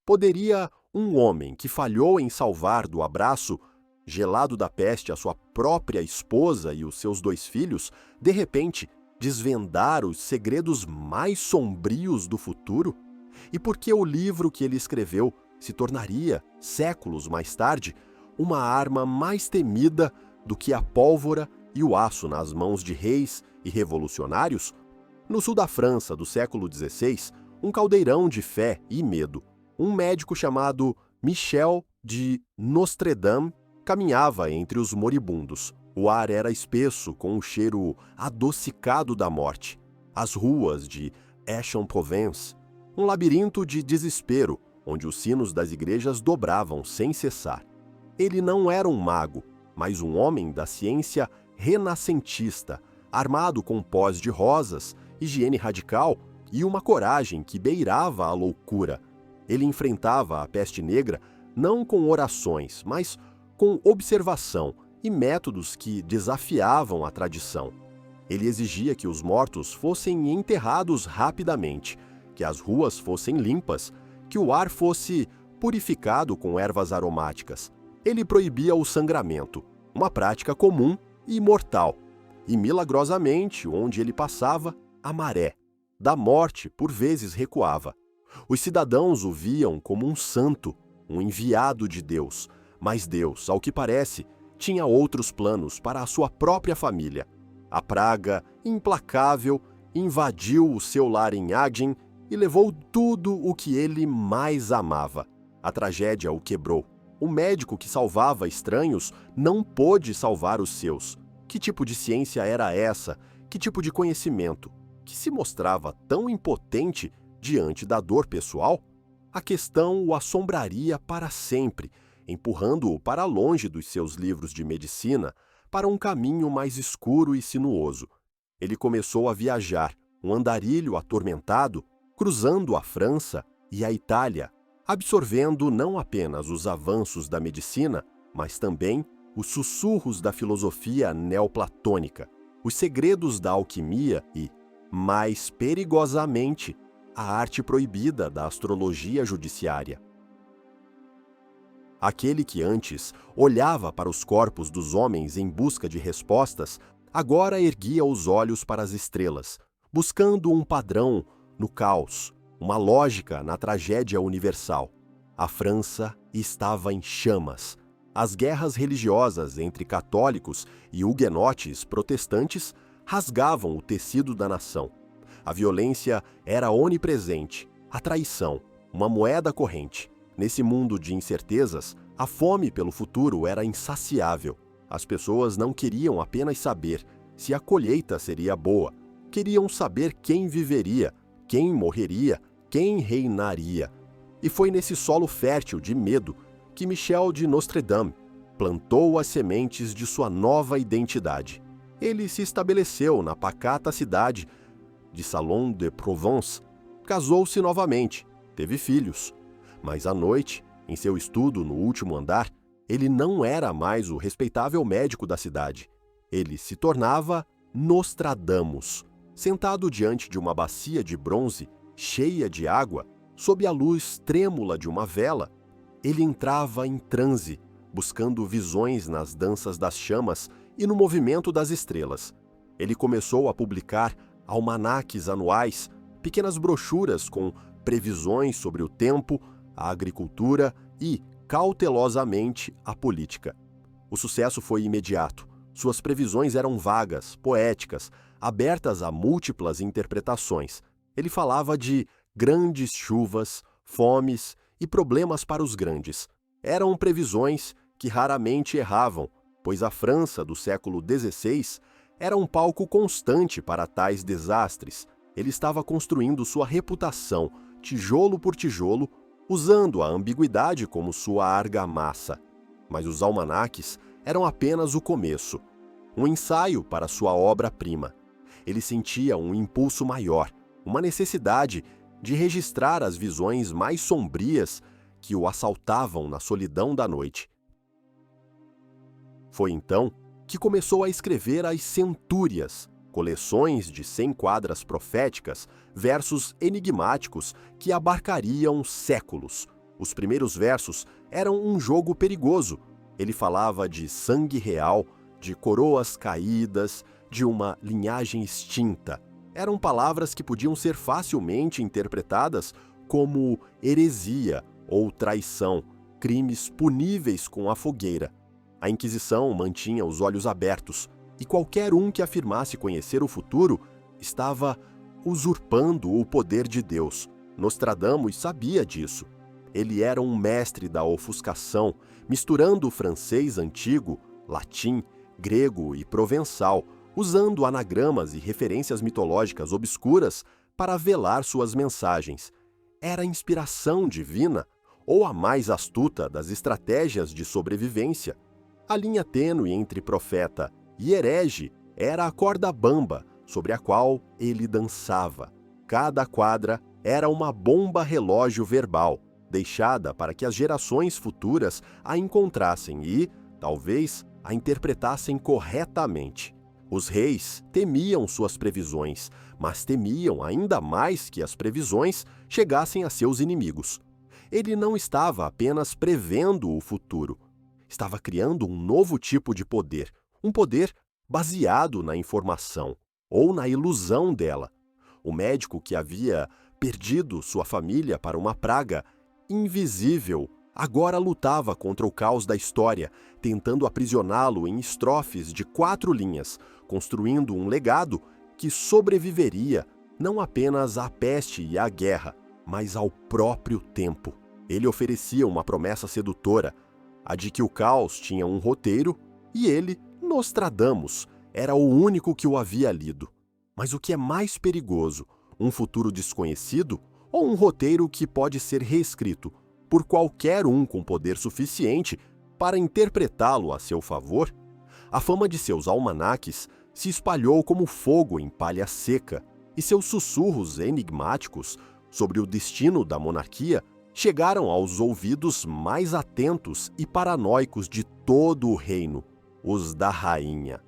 Poderia um homem que falhou em salvar do abraço gelado da peste a sua própria esposa e os seus 2 filhos, de repente, desvendar os segredos mais sombrios do futuro? E por que o livro que ele escreveu se tornaria, séculos mais tarde, uma arma mais temida do que a pólvora e o aço nas mãos de reis e revolucionários? No sul da França do século XVI, um caldeirão de fé e medo, um médico chamado Michel de Nostredame caminhava entre os moribundos. O ar era espesso, com o cheiro adocicado da morte. As ruas de Aix-en-Provence, um labirinto de desespero, onde os sinos das igrejas dobravam sem cessar. Ele não era um mago, mas um homem da ciência renascentista, armado com pós de rosas, higiene radical e uma coragem que beirava a loucura. Ele enfrentava a peste negra não com orações, mas com observação e métodos que desafiavam a tradição. Ele exigia que os mortos fossem enterrados rapidamente, que as ruas fossem limpas, que o ar fosse purificado com ervas aromáticas. Ele proibia o sangramento, uma prática comum e mortal. E milagrosamente, onde ele passava, a maré da morte por vezes recuava. Os cidadãos o viam como um santo, um enviado de Deus. Mas Deus, ao que parece, tinha outros planos para a sua própria família. A praga, implacável, invadiu o seu lar em Agen e levou tudo o que ele mais amava. A tragédia o quebrou. O médico que salvava estranhos não pôde salvar os seus. Que tipo de ciência era essa? Que tipo de conhecimento? Que se mostrava tão impotente diante da dor pessoal? A questão o assombraria para sempre, empurrando-o para longe dos seus livros de medicina, para um caminho mais escuro e sinuoso. Ele começou a viajar, um andarilho atormentado, cruzando a França e a Itália, absorvendo não apenas os avanços da medicina, mas também os sussurros da filosofia neoplatônica, os segredos da alquimia e, mais perigosamente, a arte proibida da astrologia judiciária. Aquele que antes olhava para os corpos dos homens em busca de respostas, agora erguia os olhos para as estrelas, buscando um padrão no caos, uma lógica na tragédia universal. A França estava em chamas. As guerras religiosas entre católicos e huguenotes protestantes rasgavam o tecido da nação. A violência era onipresente, a traição, uma moeda corrente. Nesse mundo de incertezas, a fome pelo futuro era insaciável. As pessoas não queriam apenas saber se a colheita seria boa, queriam saber quem viveria, quem morreria, quem reinaria. E foi nesse solo fértil de medo que Michel de Nostredame plantou as sementes de sua nova identidade. Ele se estabeleceu na pacata cidade de Salon de Provence, casou-se novamente, teve filhos. Mas à noite, em seu estudo no último andar, ele não era mais o respeitável médico da cidade. Ele se tornava Nostradamus, sentado diante de uma bacia de bronze cheia de água, sob a luz trêmula de uma vela. Ele entrava em transe, buscando visões nas danças das chamas e no movimento das estrelas. Ele começou a publicar almanaques anuais, pequenas brochuras com previsões sobre o tempo, a agricultura e, cautelosamente, a política. O sucesso foi imediato. Suas previsões eram vagas, poéticas, abertas a múltiplas interpretações. Ele falava de grandes chuvas, fomes e problemas para os grandes. Eram previsões que raramente erravam, pois a França do século XVI era um palco constante para tais desastres. Ele estava construindo sua reputação, tijolo por tijolo, usando a ambiguidade como sua argamassa. Mas os almanaques eram apenas o começo, um ensaio para sua obra-prima. Ele sentia um impulso maior, uma necessidade de registrar as visões mais sombrias que o assaltavam na solidão da noite. Foi então que começou a escrever as Centúrias, coleções de 100 quadras proféticas, versos enigmáticos que abarcariam séculos. Os primeiros versos eram um jogo perigoso. Ele falava de sangue real, de coroas caídas, de uma linhagem extinta. Eram palavras que podiam ser facilmente interpretadas como heresia ou traição, crimes puníveis com a fogueira. A Inquisição mantinha os olhos abertos, e qualquer um que afirmasse conhecer o futuro estava usurpando o poder de Deus. Nostradamus sabia disso. Ele era um mestre da ofuscação, misturando o francês antigo, latim, grego e provençal, usando anagramas e referências mitológicas obscuras para velar suas mensagens. Era inspiração divina ou a mais astuta das estratégias de sobrevivência? A linha tênue entre profeta e herege era a corda bamba sobre a qual ele dançava. Cada quadra era uma bomba relógio verbal, deixada para que as gerações futuras a encontrassem e, talvez, a interpretassem corretamente. Os reis temiam suas previsões, mas temiam ainda mais que as previsões chegassem a seus inimigos. Ele não estava apenas prevendo o futuro, estava criando um novo tipo de poder, um poder baseado na informação ou na ilusão dela. O médico que havia perdido sua família para uma praga invisível agora lutava contra o caos da história, tentando aprisioná-lo em estrofes de 4 linhas, construindo um legado que sobreviveria não apenas à peste e à guerra, mas ao próprio tempo. Ele oferecia uma promessa sedutora, a de que o caos tinha um roteiro e ele, Nostradamus, era o único que o havia lido. Mas o que é mais perigoso, um futuro desconhecido ou um roteiro que pode ser reescrito por qualquer um com poder suficiente para interpretá-lo a seu favor? A fama de seus almanaques se espalhou como fogo em palha seca, e seus sussurros enigmáticos sobre o destino da monarquia chegaram aos ouvidos mais atentos e paranoicos de todo o reino, os da rainha.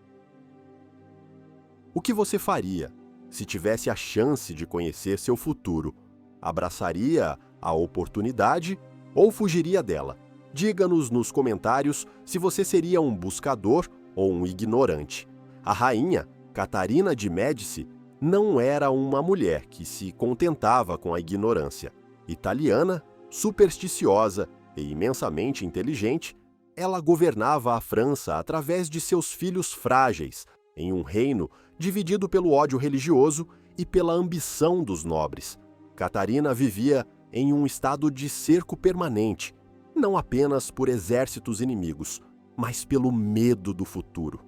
O que você faria se tivesse a chance de conhecer seu futuro? Abraçaria a oportunidade ou fugiria dela? Diga-nos nos comentários se você seria um buscador ou um ignorante. A rainha, Catarina de Médici, não era uma mulher que se contentava com a ignorância. Italiana, supersticiosa e imensamente inteligente, ela governava a França através de seus filhos frágeis, em um reino dividido pelo ódio religioso e pela ambição dos nobres. Catarina vivia em um estado de cerco permanente, não apenas por exércitos inimigos, mas pelo medo do futuro.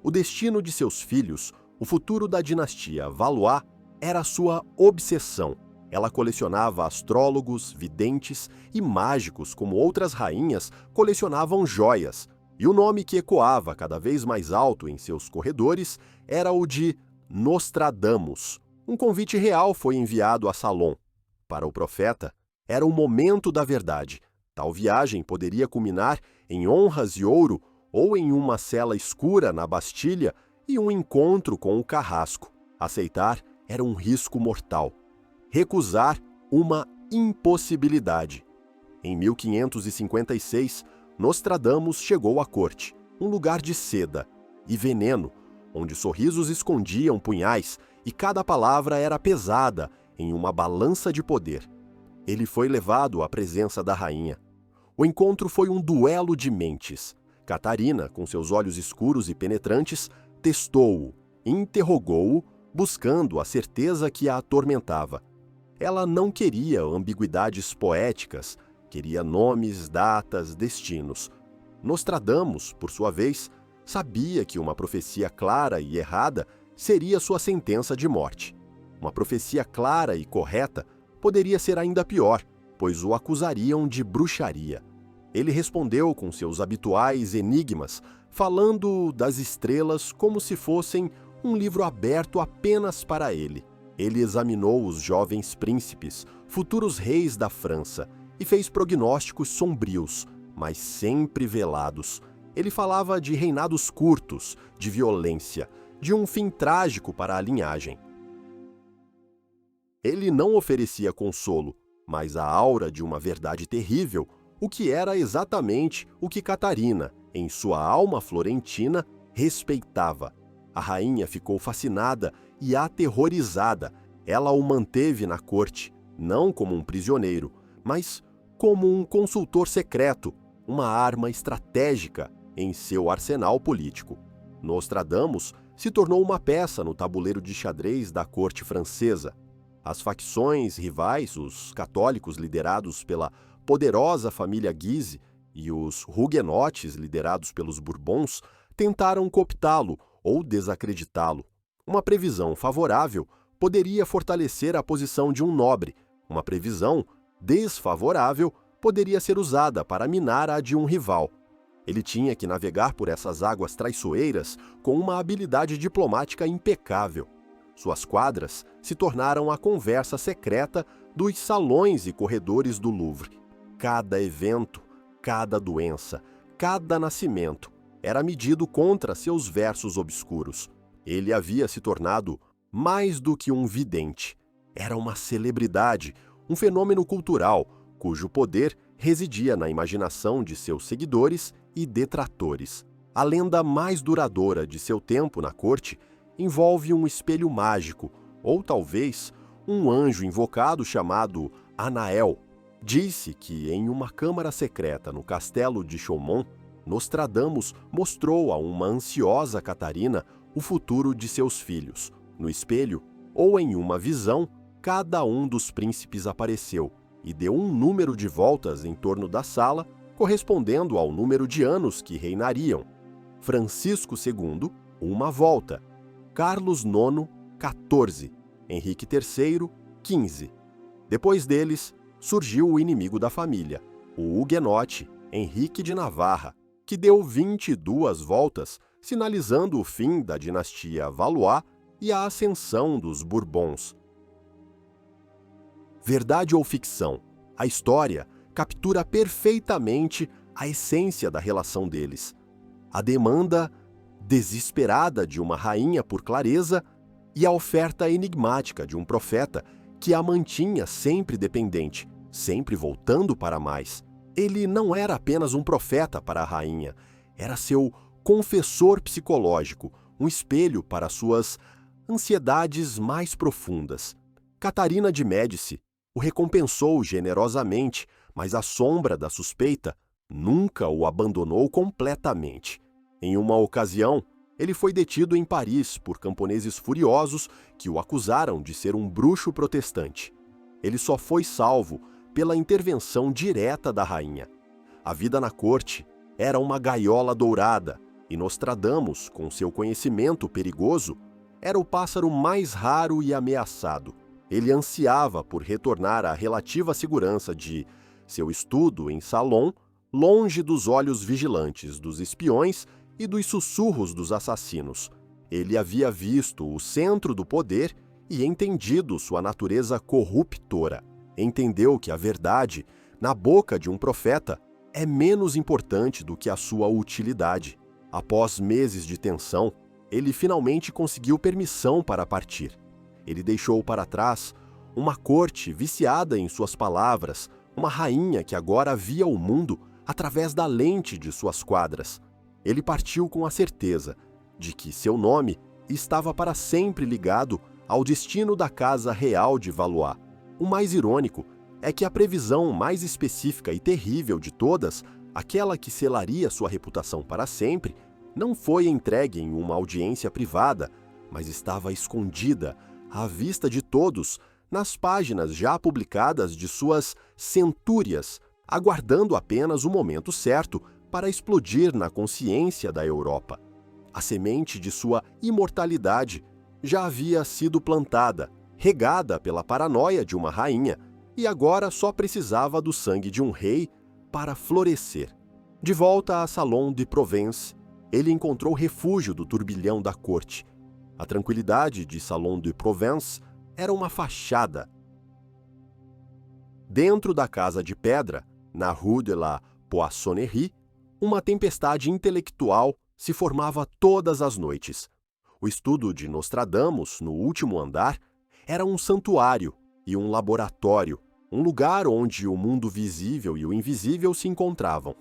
O destino de seus filhos, o futuro da dinastia Valois, era sua obsessão. Ela colecionava astrólogos, videntes e mágicos como outras rainhas colecionavam joias, e o nome que ecoava cada vez mais alto em seus corredores era o de Nostradamus. Um convite real foi enviado a Salom. Para o profeta, era o momento da verdade. Tal viagem poderia culminar em honras e ouro ou em uma cela escura na Bastilha e um encontro com o carrasco. Aceitar era um risco mortal. Recusar, uma impossibilidade. Em 1556, Nostradamus chegou à corte, um lugar de seda e veneno, onde sorrisos escondiam punhais e cada palavra era pesada em uma balança de poder. Ele foi levado à presença da rainha. O encontro foi um duelo de mentes. Catarina, com seus olhos escuros e penetrantes, testou-o, interrogou-o, buscando a certeza que a atormentava. Ela não queria ambiguidades poéticas, queria nomes, datas, destinos. Nostradamus, por sua vez, sabia que uma profecia clara e errada seria sua sentença de morte. Uma profecia clara e correta poderia ser ainda pior, pois o acusariam de bruxaria. Ele respondeu com seus habituais enigmas, falando das estrelas como se fossem um livro aberto apenas para ele. Ele examinou os jovens príncipes, futuros reis da França, e fez prognósticos sombrios, mas sempre velados. Ele falava de reinados curtos, de violência, de um fim trágico para a linhagem. Ele não oferecia consolo, mas a aura de uma verdade terrível, o que era exatamente o que Catarina, em sua alma florentina, respeitava. A rainha ficou fascinada e aterrorizada. Ela o manteve na corte, não como um prisioneiro, mas como um consultor secreto, uma arma estratégica em seu arsenal político. Nostradamus se tornou uma peça no tabuleiro de xadrez da corte francesa. As facções rivais, os católicos liderados pela poderosa família Guise e os huguenotes liderados pelos Bourbons, tentaram cooptá-lo ou desacreditá-lo. Uma previsão favorável poderia fortalecer a posição de um nobre, uma previsão desfavorável poderia ser usada para minar a de um rival. Ele tinha que navegar por essas águas traiçoeiras com uma habilidade diplomática impecável. Suas quadras se tornaram a conversa secreta dos salões e corredores do Louvre. Cada evento, cada doença, cada nascimento era medido contra seus versos obscuros. Ele havia se tornado mais do que um vidente. Era uma celebridade, um fenômeno cultural, cujo poder residia na imaginação de seus seguidores e detratores. A lenda mais duradoura de seu tempo na corte envolve um espelho mágico, ou talvez um anjo invocado chamado Anael. Disse que em uma câmara secreta no castelo de Chaumont, Nostradamus mostrou a uma ansiosa Catarina o futuro de seus filhos. No espelho, ou em uma visão, cada um dos príncipes apareceu e deu um número de voltas em torno da sala, correspondendo ao número de anos que reinariam. Francisco II, uma volta. Carlos IX, 14. Henrique III, 15. Depois deles, surgiu o inimigo da família, o huguenote Henrique de Navarra, que deu 22 voltas, sinalizando o fim da dinastia Valois e a ascensão dos Bourbons. Verdade ou ficção, a história captura perfeitamente a essência da relação deles. A demanda desesperada de uma rainha por clareza e a oferta enigmática de um profeta que a mantinha sempre dependente, sempre voltando para mais. Ele não era apenas um profeta para a rainha, era seu confessor psicológico, um espelho para suas ansiedades mais profundas. Catarina de Médici o recompensou generosamente, mas a sombra da suspeita nunca o abandonou completamente. Em uma ocasião, ele foi detido em Paris por camponeses furiosos que o acusaram de ser um bruxo protestante. Ele só foi salvo pela intervenção direta da rainha. A vida na corte era uma gaiola dourada, e Nostradamus, com seu conhecimento perigoso, era o pássaro mais raro e ameaçado. Ele ansiava por retornar à relativa segurança de seu estudo em salão, longe dos olhos vigilantes dos espiões e dos sussurros dos assassinos. Ele havia visto o centro do poder e entendido sua natureza corruptora. Entendeu que a verdade, na boca de um profeta, é menos importante do que a sua utilidade. Após meses de tensão, ele finalmente conseguiu permissão para partir. Ele deixou para trás uma corte viciada em suas palavras, uma rainha que agora via o mundo através da lente de suas quadras. Ele partiu com a certeza de que seu nome estava para sempre ligado ao destino da Casa Real de Valois. O mais irônico é que a previsão mais específica e terrível de todas, aquela que selaria sua reputação para sempre, não foi entregue em uma audiência privada, mas estava escondida à vista de todos nas páginas já publicadas de suas centúrias, aguardando apenas o momento certo para explodir na consciência da Europa. A semente de sua imortalidade já havia sido plantada, regada pela paranoia de uma rainha, e agora só precisava do sangue de um rei para florescer. De volta a Salon de Provence, ele encontrou refúgio do turbilhão da corte. A tranquilidade de Salon de Provence era uma fachada. Dentro da casa de pedra, na Rue de la Poissonnerie, uma tempestade intelectual se formava todas as noites. O estudo de Nostradamus, no último andar, era um santuário e um laboratório. um lugar onde o mundo visível e o invisível se encontravam.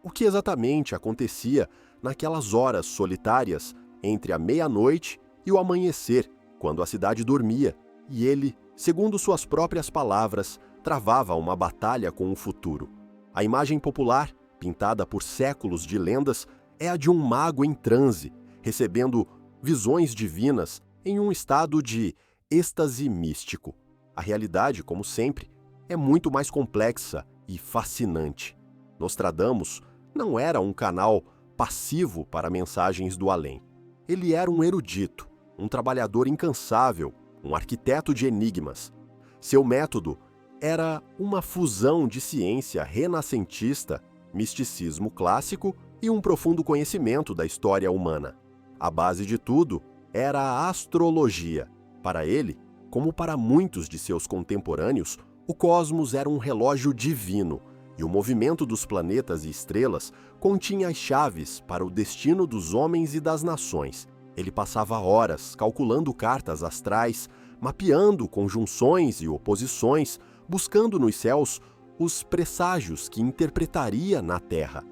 O que exatamente acontecia naquelas horas solitárias entre a meia-noite e o amanhecer, quando a cidade dormia, e ele, segundo suas próprias palavras, travava uma batalha com o futuro. A imagem popular, pintada por séculos de lendas, é a de um mago em transe, recebendo visões divinas em um estado de êxtase místico. A realidade, como sempre, é muito mais complexa e fascinante. Nostradamus não era um canal passivo para mensagens do além. Ele era um erudito, um trabalhador incansável, um arquiteto de enigmas. Seu método era uma fusão de ciência renascentista, misticismo clássico e um profundo conhecimento da história humana. A base de tudo era a astrologia. Para ele, como para muitos de seus contemporâneos, o cosmos era um relógio divino, e o movimento dos planetas e estrelas continha as chaves para o destino dos homens e das nações. Ele passava horas calculando cartas astrais, mapeando conjunções e oposições, buscando nos céus os presságios que interpretaria na Terra.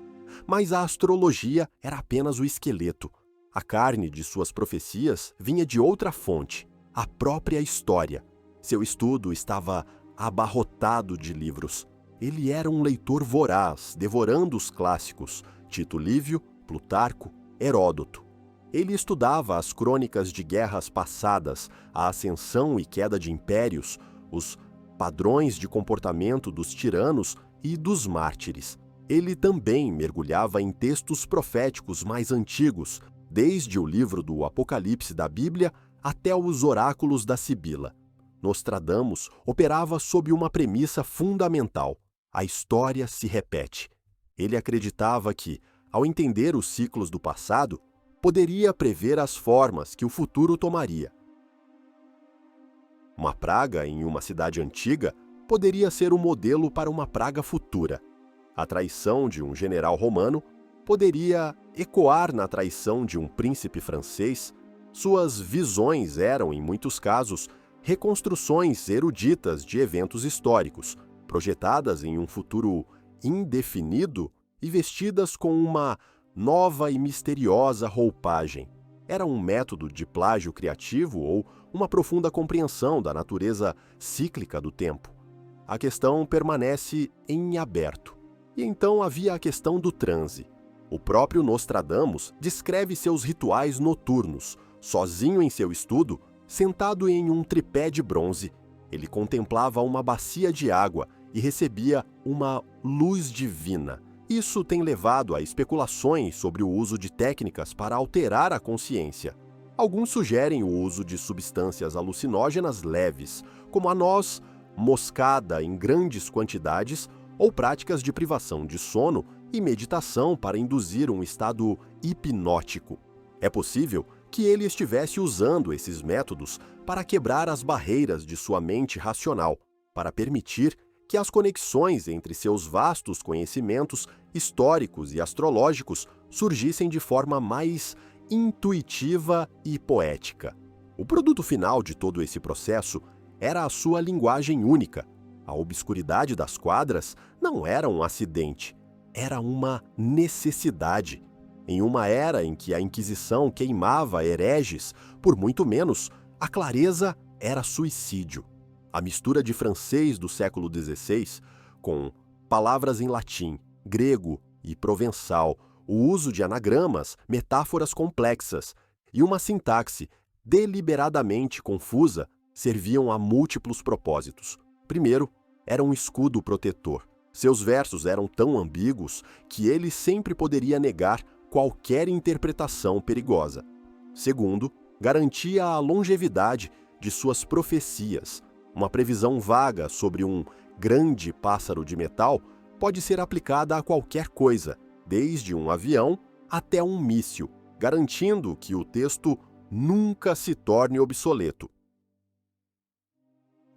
Mas a astrologia era apenas o esqueleto. A carne de suas profecias vinha de outra fonte, a própria história. Seu estudo estava abarrotado de livros. Ele era um leitor voraz, devorando os clássicos, Tito Livio, Plutarco, Heródoto. Ele estudava as crônicas de guerras passadas, a ascensão e queda de impérios, os padrões de comportamento dos tiranos e dos mártires. Ele também mergulhava em textos proféticos mais antigos, desde o livro do Apocalipse da Bíblia até os oráculos da Sibila. Nostradamus operava sob uma premissa fundamental: a história se repete. Ele acreditava que, ao entender os ciclos do passado, poderia prever as formas que o futuro tomaria. Uma praga em uma cidade antiga poderia ser o modelo para uma praga futura. A traição de um general romano poderia ecoar na traição de um príncipe francês. Suas visões eram, em muitos casos, reconstruções eruditas de eventos históricos, projetadas em um futuro indefinido e vestidas com uma nova e misteriosa roupagem. Era um método de plágio criativo ou uma profunda compreensão da natureza cíclica do tempo? A questão permanece em aberto. E então havia a questão do transe. O próprio Nostradamus descreve seus rituais noturnos, sozinho em seu estudo, sentado em um tripé de bronze. Ele contemplava uma bacia de água e recebia uma luz divina. Isso tem levado a especulações sobre o uso de técnicas para alterar a consciência. Alguns sugerem o uso de substâncias alucinógenas leves, como a noz moscada em grandes quantidades, ou práticas de privação de sono e meditação para induzir um estado hipnótico. É possível que ele estivesse usando esses métodos para quebrar as barreiras de sua mente racional, para permitir que as conexões entre seus vastos conhecimentos históricos e astrológicos surgissem de forma mais intuitiva e poética. O produto final de todo esse processo era a sua linguagem única. A obscuridade das quadras não era um acidente, era uma necessidade. Em uma era em que a Inquisição queimava hereges, por muito menos, a clareza era suicídio. A mistura de francês do século XVI, com palavras em latim, grego e provençal, o uso de anagramas, metáforas complexas e uma sintaxe deliberadamente confusa, serviam a múltiplos propósitos. Primeiro, era um escudo protetor. Seus versos eram tão ambíguos que ele sempre poderia negar qualquer interpretação perigosa. Segundo, garantia a longevidade de suas profecias. Uma previsão vaga sobre um grande pássaro de metal pode ser aplicada a qualquer coisa, desde um avião até um míssil, garantindo que o texto nunca se torne obsoleto.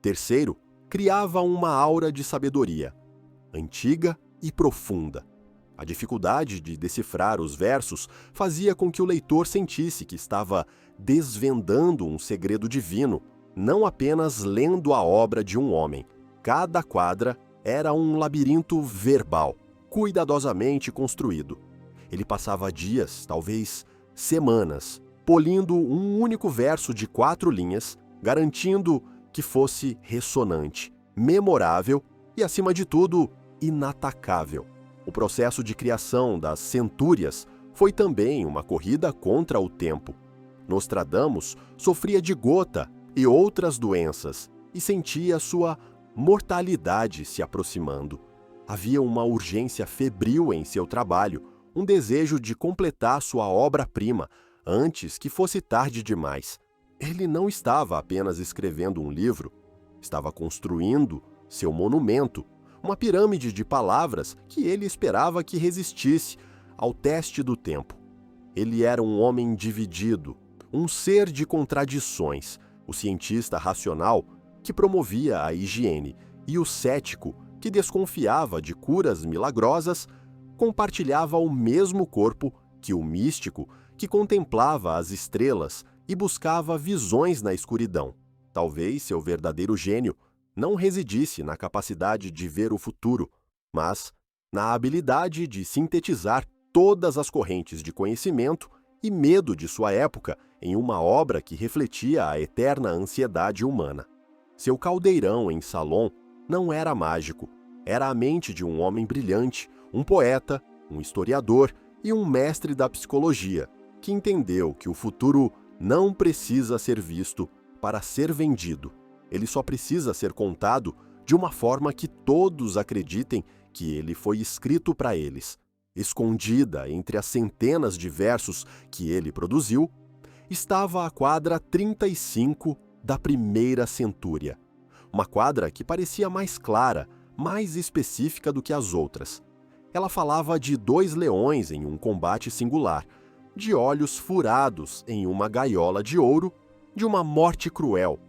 Terceiro, criava uma aura de sabedoria, antiga e profunda. A dificuldade de decifrar os versos fazia com que o leitor sentisse que estava desvendando um segredo divino, não apenas lendo a obra de um homem. cada quadra era um labirinto verbal, cuidadosamente construído. Ele passava dias, talvez semanas, polindo um único verso de 4 linhas, garantindo que fosse ressonante, memorável e, acima de tudo, inatacável. O processo de criação das centúrias foi também uma corrida contra o tempo. Nostradamus sofria de gota e outras doenças e sentia sua mortalidade se aproximando. Havia uma urgência febril em seu trabalho, um desejo de completar sua obra-prima antes que fosse tarde demais. Ele não estava apenas escrevendo um livro, estava construindo seu monumento, uma pirâmide de palavras que ele esperava que resistisse ao teste do tempo. Ele era um homem dividido, um ser de contradições, o cientista racional que promovia a higiene e o cético que desconfiava de curas milagrosas compartilhava o mesmo corpo que o místico que contemplava as estrelas e buscava visões na escuridão. Talvez seu verdadeiro gênio não residisse na capacidade de ver o futuro, mas na habilidade de sintetizar todas as correntes de conhecimento e medo de sua época em uma obra que refletia a eterna ansiedade humana. Seu caldeirão em Salom não era mágico, era a mente de um homem brilhante, um poeta, um historiador e um mestre da psicologia, que entendeu que o futuro não precisa ser visto para ser vendido. Ele só precisa ser contado de uma forma que todos acreditem que ele foi escrito para eles. Escondida entre as centenas de versos que ele produziu, estava a quadra 35 da primeira centúria. Uma quadra que parecia mais clara, mais específica do que as outras. Ela falava de 2 leões em um combate singular, de olhos furados em uma gaiola de ouro, de uma morte cruel.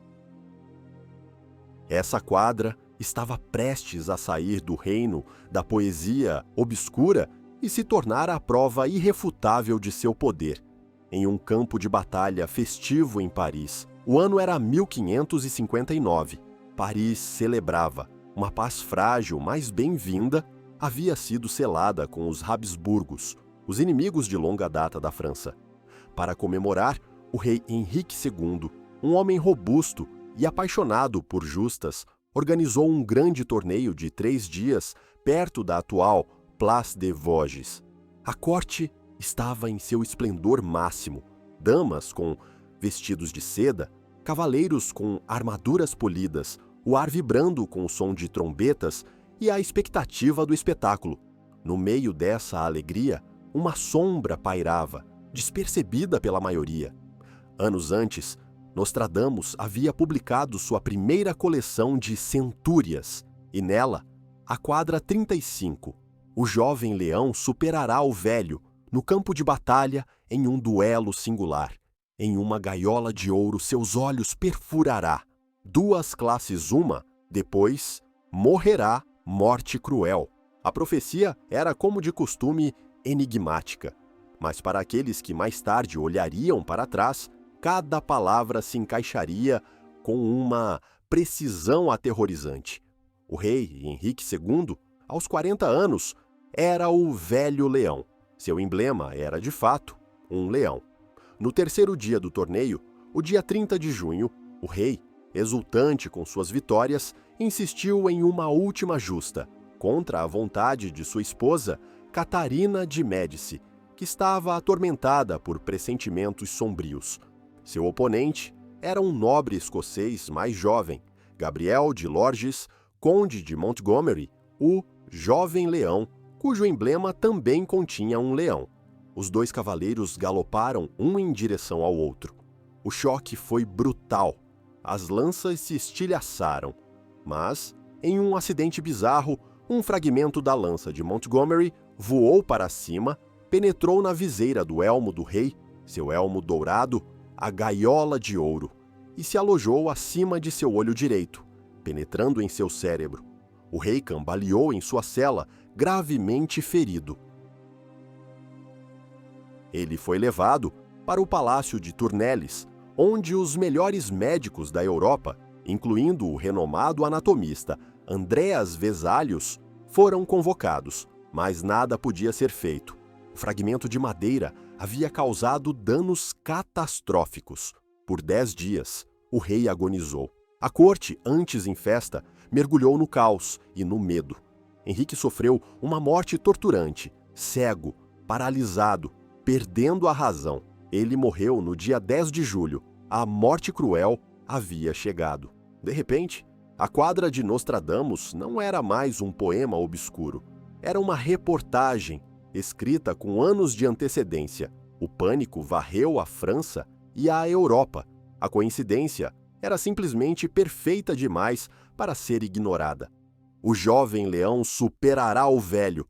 Essa quadra estava prestes a sair do reino da poesia obscura e se tornar a prova irrefutável de seu poder. Em um campo de batalha festivo em Paris, o ano era 1559. Paris celebrava. Uma paz frágil, mas bem-vinda, havia sido selada com os Habsburgos, os inimigos de longa data da França. Para comemorar, o rei Henrique II, um homem robusto e apaixonado por justas, organizou um grande torneio de 3 dias perto da atual Place des Vosges. A corte estava em seu esplendor máximo. Damas com vestidos de seda, cavaleiros com armaduras polidas, o ar vibrando com o som de trombetas e a expectativa do espetáculo. No meio dessa alegria, uma sombra pairava, despercebida pela maioria. Anos antes, Nostradamus havia publicado sua primeira coleção de centúrias, e nela, a quadra 35, o jovem leão superará o velho no campo de batalha em um duelo singular. Em uma gaiola de ouro seus olhos perfurará. 2 classes uma, depois morrerá morte cruel. A profecia era, como de costume, enigmática, mas para aqueles que mais tarde olhariam para trás, cada palavra se encaixaria com uma precisão aterrorizante. O rei Henrique II, aos 40 anos, era o velho leão. Seu emblema era, de fato, um leão. No terceiro dia do torneio, o dia 30 de junho, o rei, exultante com suas vitórias, insistiu em uma última justa, contra a vontade de sua esposa, Catarina de Médici, que estava atormentada por pressentimentos sombrios. Seu oponente era um nobre escocês mais jovem, Gabriel de Lorges, conde de Montgomery, o Jovem Leão, cujo emblema também continha um leão. Os 2 cavaleiros galoparam um em direção ao outro. O choque foi brutal. As lanças se estilhaçaram, mas, em um acidente bizarro, um fragmento da lança de Montgomery voou para cima, penetrou na viseira do elmo do rei, seu elmo dourado, a gaiola de ouro, e se alojou acima de seu olho direito, penetrando em seu cérebro. O rei cambaleou em sua cela, gravemente ferido. Ele foi levado para o palácio de Tournelles, onde os melhores médicos da Europa, incluindo o renomado anatomista Andreas Vesalius, foram convocados, mas nada podia ser feito. O fragmento de madeira havia causado danos catastróficos. Por 10 dias, o rei agonizou. A corte, antes em festa, mergulhou no caos e no medo. Henrique sofreu uma morte torturante, cego, paralisado, perdendo a razão. Ele morreu no dia 10 de julho. A morte cruel havia chegado. De repente, a quadra de Nostradamus não era mais um poema obscuro. Era uma reportagem, escrita com anos de antecedência. O pânico varreu a França e a Europa. A coincidência era simplesmente perfeita demais para ser ignorada. O jovem leão superará o velho.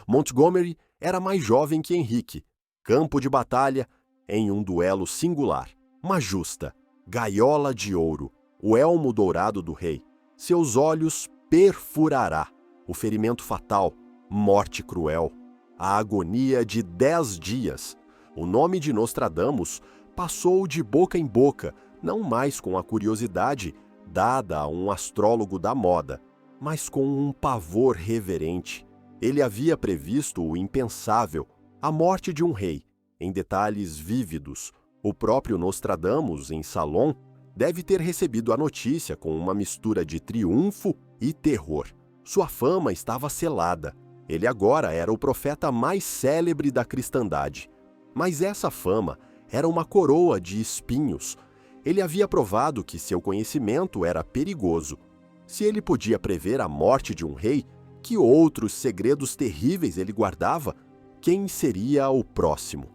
Montgomery era mais jovem que Henrique. Campo de batalha em um duelo singular. Uma justa, gaiola de ouro, o elmo dourado do rei. Seus olhos perfurará. O ferimento fatal, morte cruel. A agonia de 10 dias. O nome de Nostradamus passou de boca em boca, não mais com a curiosidade dada a um astrólogo da moda, mas com um pavor reverente. Ele havia previsto o impensável, a morte de um rei, em detalhes vívidos. O próprio Nostradamus, em Salom, deve ter recebido a notícia com uma mistura de triunfo e terror. Sua fama estava selada. Ele agora era o profeta mais célebre da cristandade. Mas essa fama era uma coroa de espinhos. Ele havia provado que seu conhecimento era perigoso. Se ele podia prever a morte de um rei, que outros segredos terríveis ele guardava? Quem seria o próximo?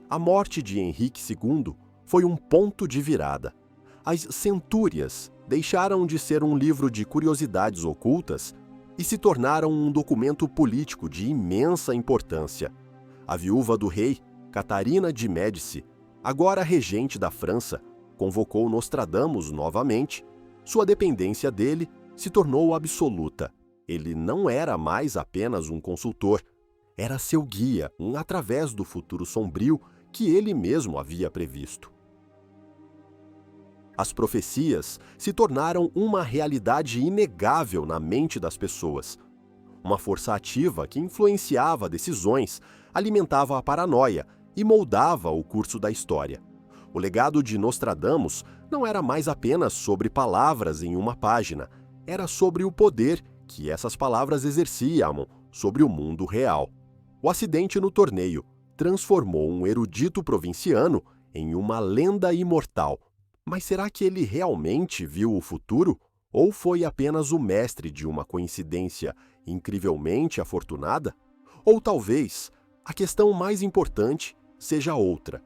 A morte de Henrique II foi um ponto de virada. As Centúrias deixaram de ser um livro de curiosidades ocultas e se tornaram um documento político de imensa importância. A viúva do rei, Catarina de Médici, agora regente da França, convocou Nostradamus novamente. Sua dependência dele se tornou absoluta. Ele não era mais apenas um consultor, era seu guia, através do futuro sombrio que ele mesmo havia previsto. As profecias se tornaram uma realidade inegável na mente das pessoas. Uma força ativa que influenciava decisões, alimentava a paranoia e moldava o curso da história. O legado de Nostradamus não era mais apenas sobre palavras em uma página, era sobre o poder que essas palavras exerciam sobre o mundo real. O acidente no torneio transformou um erudito provinciano em uma lenda imortal. Mas será que ele realmente viu o futuro? Ou foi apenas o mestre de uma coincidência incrivelmente afortunada? Ou talvez a questão mais importante seja outra.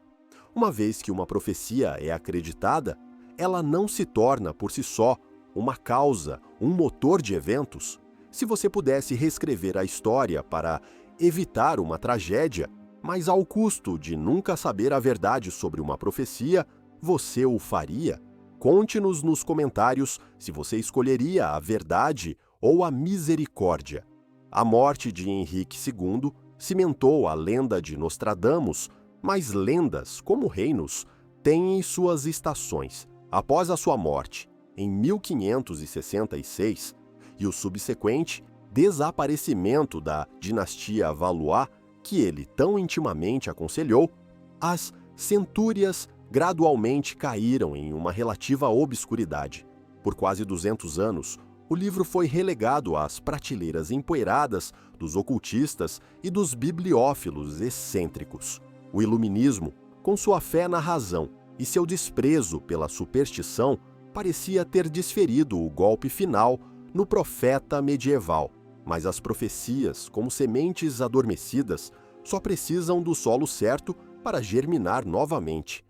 Uma vez que uma profecia é acreditada, ela não se torna por si só uma causa, um motor de eventos. Se você pudesse reescrever a história para evitar uma tragédia, mas ao custo de nunca saber a verdade sobre uma profecia, você o faria? Conte-nos nos comentários se você escolheria a verdade ou a misericórdia. A morte de Henrique II cimentou a lenda de Nostradamus, mas lendas, como reinos, têm suas estações. Após a sua morte, em 1566, e o subsequente desaparecimento da dinastia Valois, que ele tão intimamente aconselhou, as centúrias gradualmente caíram em uma relativa obscuridade. Por quase 200 anos, o livro foi relegado às prateleiras empoeiradas dos ocultistas e dos bibliófilos excêntricos. O iluminismo, com sua fé na razão e seu desprezo pela superstição, parecia ter desferido o golpe final no profeta medieval. Mas as profecias, como sementes adormecidas, só precisam do solo certo para germinar novamente.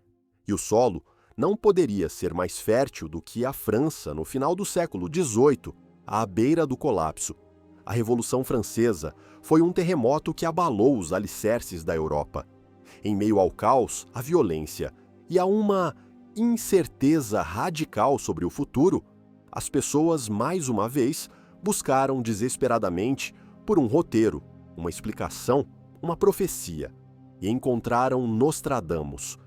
E o solo não poderia ser mais fértil do que a França no final do século XVIII, à beira do colapso. A Revolução Francesa foi um terremoto que abalou os alicerces da Europa. Em meio ao caos, à violência e a uma incerteza radical sobre o futuro, as pessoas, mais uma vez, buscaram desesperadamente por um roteiro, uma explicação, uma profecia, e encontraram Nostradamus.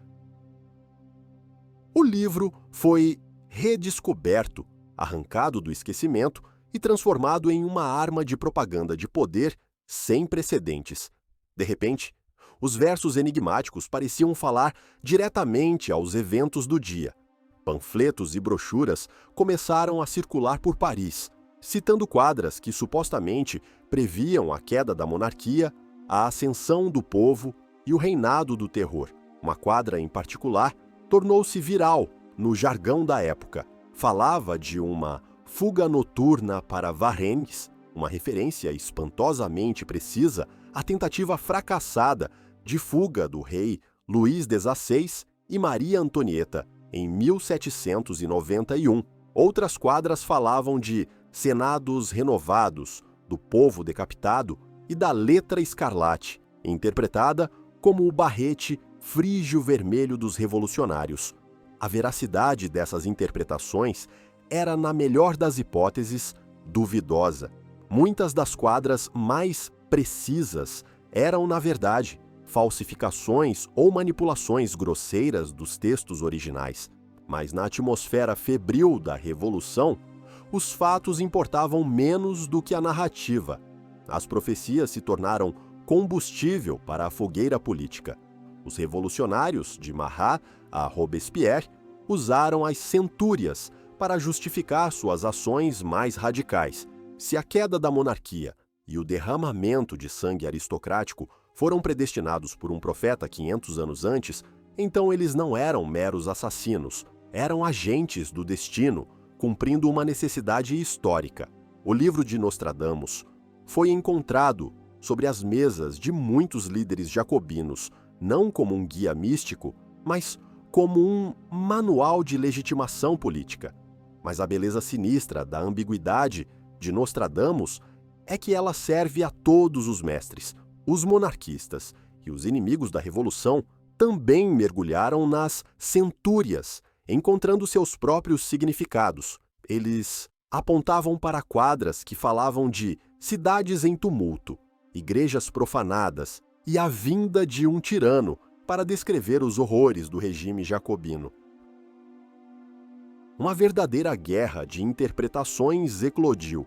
O livro foi redescoberto, arrancado do esquecimento e transformado em uma arma de propaganda de poder sem precedentes. De repente, os versos enigmáticos pareciam falar diretamente aos eventos do dia. Panfletos e brochuras começaram a circular por Paris, citando quadras que supostamente previam a queda da monarquia, a ascensão do povo e o reinado do terror. Uma quadra em particular tornou-se viral no jargão da época. Falava de uma fuga noturna para Varennes, uma referência espantosamente precisa à tentativa fracassada de fuga do rei Luís XVI e Maria Antonieta em 1791. Outras quadras falavam de senados renovados, do povo decapitado e da letra escarlate, interpretada como o barrete frígio-vermelho dos revolucionários. A veracidade dessas interpretações era, na melhor das hipóteses, duvidosa. Muitas das quadras mais precisas eram, na verdade, falsificações ou manipulações grosseiras dos textos originais. Mas na atmosfera febril da Revolução, os fatos importavam menos do que a narrativa. As profecias se tornaram combustível para a fogueira política. Os revolucionários, de Marat a Robespierre, usaram as centúrias para justificar suas ações mais radicais. Se a queda da monarquia e o derramamento de sangue aristocrático foram predestinados por um profeta 500 anos antes, então eles não eram meros assassinos, eram agentes do destino, cumprindo uma necessidade histórica. O livro de Nostradamus foi encontrado sobre as mesas de muitos líderes jacobinos, não como um guia místico, mas como um manual de legitimação política. Mas a beleza sinistra da ambiguidade de Nostradamus é que ela serve a todos os mestres. Os monarquistas e os inimigos da Revolução também mergulharam nas centúrias, encontrando seus próprios significados. Eles apontavam para quadras que falavam de cidades em tumulto, igrejas profanadas e a vinda de um tirano para descrever os horrores do regime jacobino. Uma verdadeira guerra de interpretações eclodiu.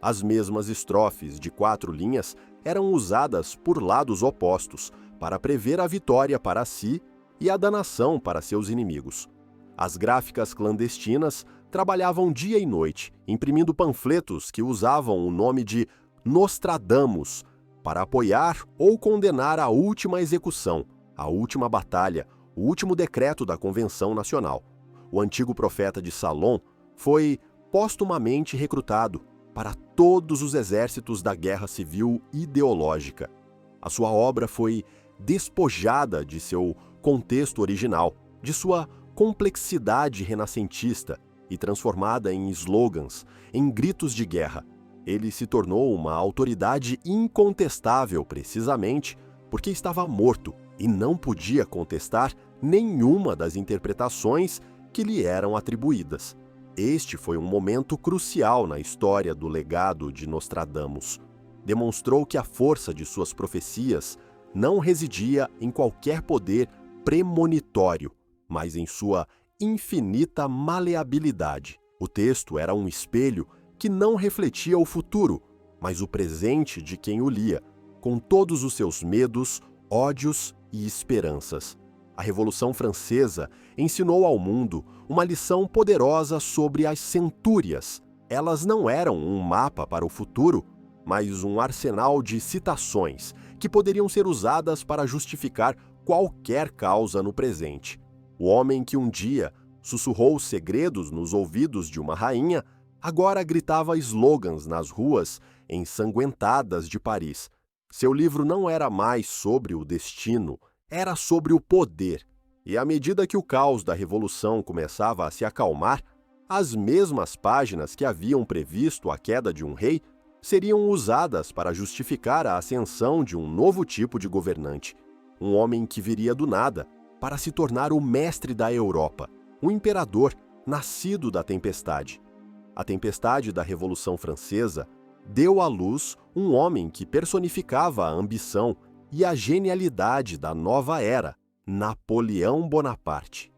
As mesmas estrofes de 4 linhas eram usadas por lados opostos para prever a vitória para si e a danação para seus inimigos. As gráficas clandestinas trabalhavam dia e noite, imprimindo panfletos que usavam o nome de Nostradamus para apoiar ou condenar a última execução, a última batalha, o último decreto da Convenção Nacional. O antigo profeta de Salom foi postumamente recrutado para todos os exércitos da Guerra Civil Ideológica. A sua obra foi despojada de seu contexto original, de sua complexidade renascentista e transformada em slogans, em gritos de guerra. Ele se tornou uma autoridade incontestável precisamente porque estava morto e não podia contestar nenhuma das interpretações que lhe eram atribuídas. Este foi um momento crucial na história do legado de Nostradamus. Demonstrou que a força de suas profecias não residia em qualquer poder premonitório, mas em sua infinita maleabilidade. O texto era um espelho que não refletia o futuro, mas o presente de quem o lia, com todos os seus medos, ódios e esperanças. A Revolução Francesa ensinou ao mundo uma lição poderosa sobre as centúrias. Elas não eram um mapa para o futuro, mas um arsenal de citações que poderiam ser usadas para justificar qualquer causa no presente. O homem que um dia sussurrou segredos nos ouvidos de uma rainha, agora gritava slogans nas ruas ensanguentadas de Paris. Seu livro não era mais sobre o destino, era sobre o poder. E à medida que o caos da Revolução começava a se acalmar, as mesmas páginas que haviam previsto a queda de um rei seriam usadas para justificar a ascensão de um novo tipo de governante. Um homem que viria do nada para se tornar o mestre da Europa, um imperador nascido da tempestade. A tempestade da Revolução Francesa deu à luz um homem que personificava a ambição e a genialidade da nova era, Napoleão Bonaparte.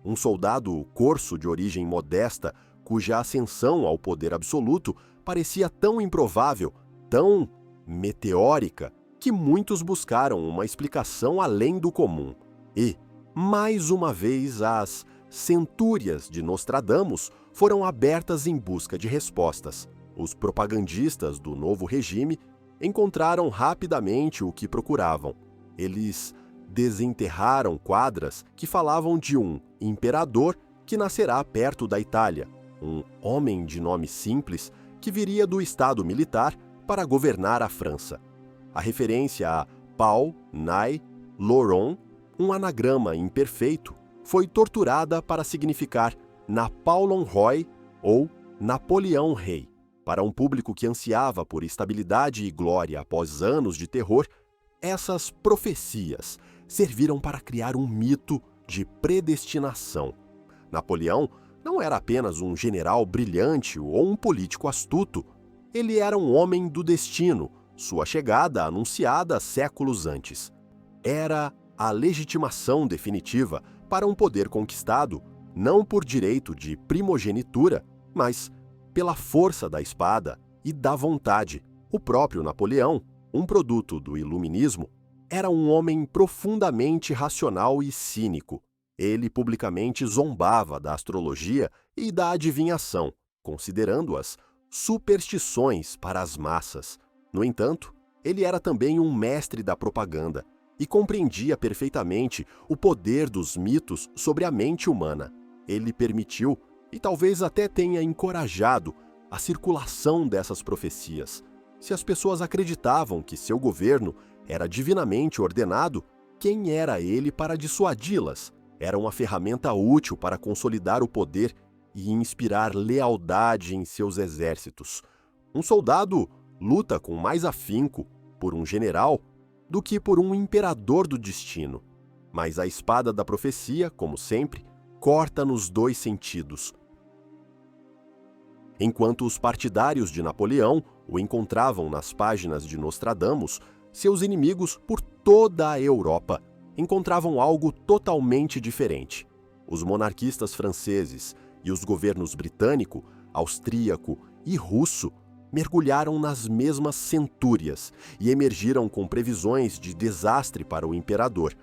Um soldado corso de origem modesta, cuja ascensão ao poder absoluto parecia tão improvável, tão meteórica, que muitos buscaram uma explicação além do comum. E, mais uma vez, as centúrias de Nostradamus foram abertas em busca de respostas. Os propagandistas do novo regime encontraram rapidamente o que procuravam. Eles desenterraram quadras que falavam de um imperador que nascerá perto da Itália, um homem de nome simples que viria do estado militar para governar a França. A referência a Paul Nai Loron, um anagrama imperfeito, foi torturada para significar Napoleon Roy ou Napoleão Rei. Para um público que ansiava por estabilidade e glória após anos de terror, essas profecias serviram para criar um mito de predestinação. Napoleão não era apenas um general brilhante ou um político astuto. Ele era um homem do destino, sua chegada anunciada séculos antes. Era a legitimação definitiva para um poder conquistado, não por direito de primogenitura, mas pela força da espada e da vontade. O próprio Napoleão, um produto do iluminismo, era um homem profundamente racional e cínico. Ele publicamente zombava da astrologia e da adivinhação, considerando-as superstições para as massas. No entanto, ele era também um mestre da propaganda e compreendia perfeitamente o poder dos mitos sobre a mente humana. Ele permitiu, e talvez até tenha encorajado, a circulação dessas profecias. Se as pessoas acreditavam que seu governo era divinamente ordenado, quem era ele para dissuadi-las? Era uma ferramenta útil para consolidar o poder e inspirar lealdade em seus exércitos. Um soldado luta com mais afinco por um general do que por um imperador do destino. Mas a espada da profecia, como sempre, corta nos dois sentidos. Enquanto os partidários de Napoleão o encontravam nas páginas de Nostradamus, seus inimigos por toda a Europa encontravam algo totalmente diferente. Os monarquistas franceses e os governos britânico, austríaco e russo mergulharam nas mesmas centúrias e emergiram com previsões de desastre para o imperador.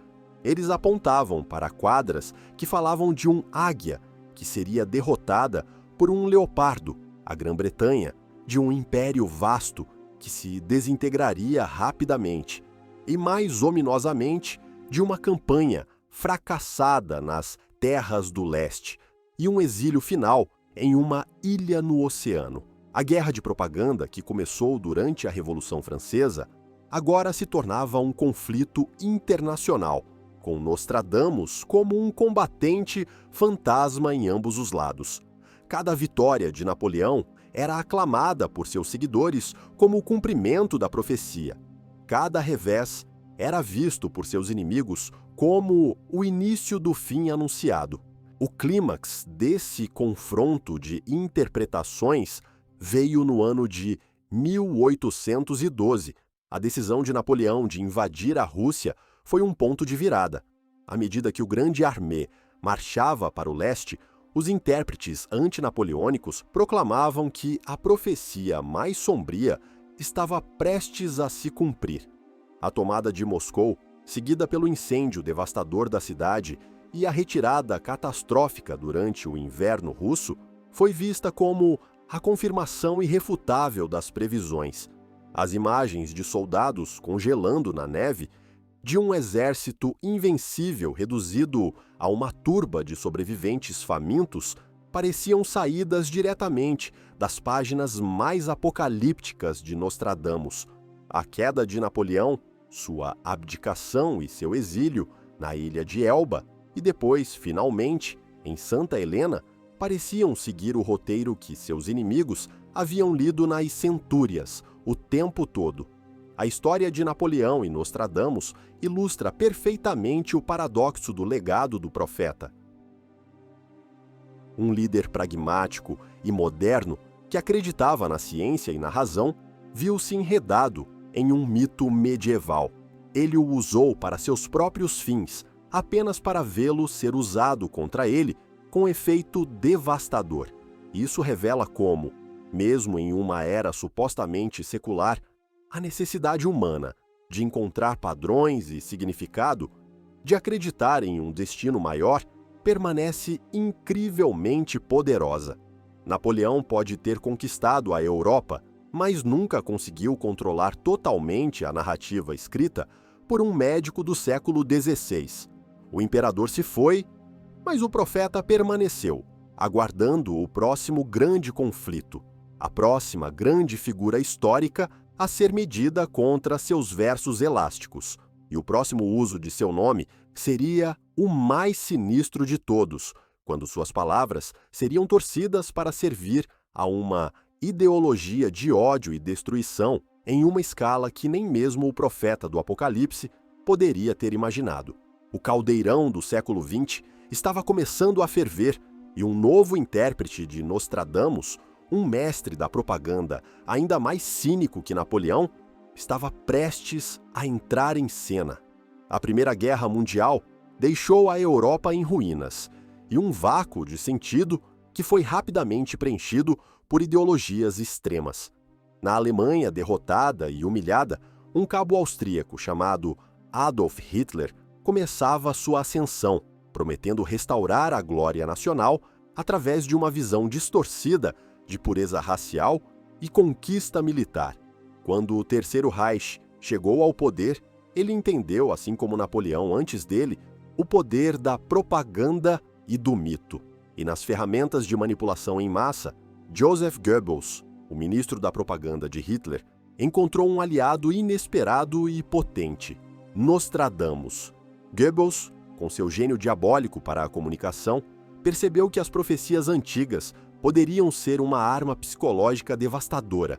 Eles apontavam para quadras que falavam de um águia que seria derrotada por um leopardo, a Grã-Bretanha, de um império vasto que se desintegraria rapidamente, e mais ominosamente, de uma campanha fracassada nas terras do leste e um exílio final em uma ilha no oceano. A guerra de propaganda, que começou durante a Revolução Francesa, agora se tornava um conflito internacional, com Nostradamus como um combatente fantasma em ambos os lados. Cada vitória de Napoleão era aclamada por seus seguidores como o cumprimento da profecia. Cada revés era visto por seus inimigos como o início do fim anunciado. O clímax desse confronto de interpretações veio no ano de 1812. A decisão de Napoleão de invadir a Rússia foi um ponto de virada. À medida que o Grande Armée marchava para o leste, os intérpretes antinapoleônicos proclamavam que a profecia mais sombria estava prestes a se cumprir. A tomada de Moscou, seguida pelo incêndio devastador da cidade e a retirada catastrófica durante o inverno russo, foi vista como a confirmação irrefutável das previsões. As imagens de soldados congelando na neve, de um exército invencível reduzido a uma turba de sobreviventes famintos, pareciam saídas diretamente das páginas mais apocalípticas de Nostradamus. A queda de Napoleão, sua abdicação e seu exílio na ilha de Elba e depois, finalmente, em Santa Helena, pareciam seguir o roteiro que seus inimigos haviam lido nas centúrias o tempo todo. A história de Napoleão e Nostradamus ilustra perfeitamente o paradoxo do legado do profeta. Um líder pragmático e moderno que acreditava na ciência e na razão, viu-se enredado em um mito medieval. Ele o usou para seus próprios fins, apenas para vê-lo ser usado contra ele com efeito devastador. Isso revela como, mesmo em uma era supostamente secular, a necessidade humana de encontrar padrões e significado, de acreditar em um destino maior, permanece incrivelmente poderosa. Napoleão pode ter conquistado a Europa, mas nunca conseguiu controlar totalmente a narrativa escrita por um médico do século XVI. O imperador se foi, mas o profeta permaneceu, aguardando o próximo grande conflito, a próxima grande figura histórica a ser medida contra seus versos elásticos. E o próximo uso de seu nome seria o mais sinistro de todos, quando suas palavras seriam torcidas para servir a uma ideologia de ódio e destruição em uma escala que nem mesmo o profeta do Apocalipse poderia ter imaginado. O caldeirão do século XX estava começando a ferver e um novo intérprete de Nostradamus, um mestre da propaganda ainda mais cínico que Napoleão, estava prestes a entrar em cena. A Primeira Guerra Mundial deixou a Europa em ruínas e um vácuo de sentido que foi rapidamente preenchido por ideologias extremas. Na Alemanha derrotada e humilhada, um cabo austríaco chamado Adolf Hitler começava sua ascensão, prometendo restaurar a glória nacional através de uma visão distorcida de pureza racial e conquista militar. Quando o Terceiro Reich chegou ao poder, ele entendeu, assim como Napoleão antes dele, o poder da propaganda e do mito. E nas ferramentas de manipulação em massa, Joseph Goebbels, o ministro da propaganda de Hitler, encontrou um aliado inesperado e potente: Nostradamus. Goebbels, com seu gênio diabólico para a comunicação, percebeu que as profecias antigas poderiam ser uma arma psicológica devastadora.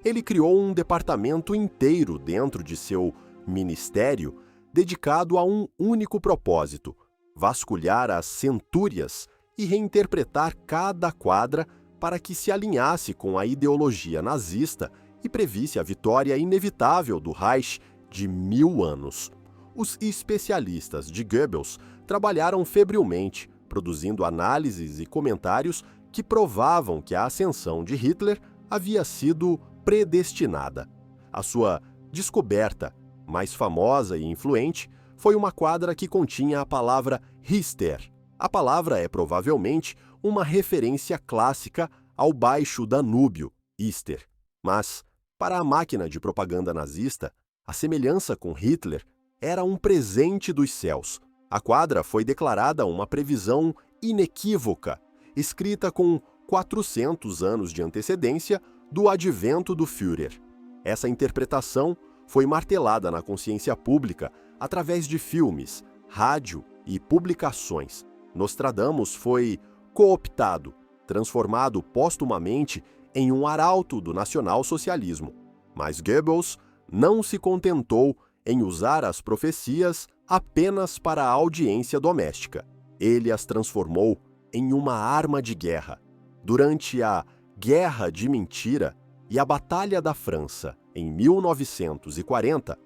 Ele criou um departamento inteiro dentro de seu ministério dedicado a um único propósito: vasculhar as centúrias e reinterpretar cada quadra para que se alinhasse com a ideologia nazista e previsse a vitória inevitável do Reich de 1000 anos. Os especialistas de Goebbels trabalharam febrilmente, produzindo análises e comentários que provavam que a ascensão de Hitler havia sido predestinada. A sua descoberta mais famosa e influente foi uma quadra que continha a palavra Hister. A palavra é provavelmente uma referência clássica ao Baixo Danúbio, Ister. Mas, para a máquina de propaganda nazista, a semelhança com Hitler era um presente dos céus. A quadra foi declarada uma previsão inequívoca, escrita com 400 anos de antecedência do advento do Führer. Essa interpretação foi martelada na consciência pública através de filmes, rádio e publicações. Nostradamus foi cooptado, transformado póstumamente em um arauto do nacionalsocialismo. Mas Goebbels não se contentou em usar as profecias apenas para a audiência doméstica. Ele as transformou em uma arma de guerra. Durante a Guerra de Mentira e a Batalha da França, em 1940,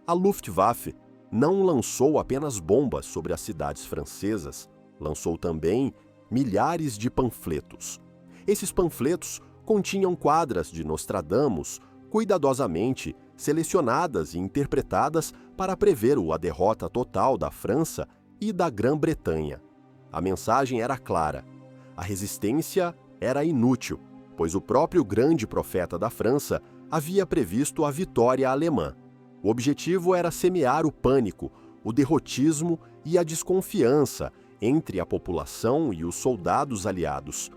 a Luftwaffe não lançou apenas bombas sobre as cidades francesas, lançou também milhares de panfletos. Esses panfletos continham quadras de Nostradamus cuidadosamente selecionadas e interpretadas para prever a derrota total da França e da Grã-Bretanha. A mensagem era clara: a resistência era inútil, pois o próprio grande profeta da França havia previsto a vitória alemã. O objetivo era semear o pânico, o derrotismo e a desconfiança entre a população e os soldados aliados.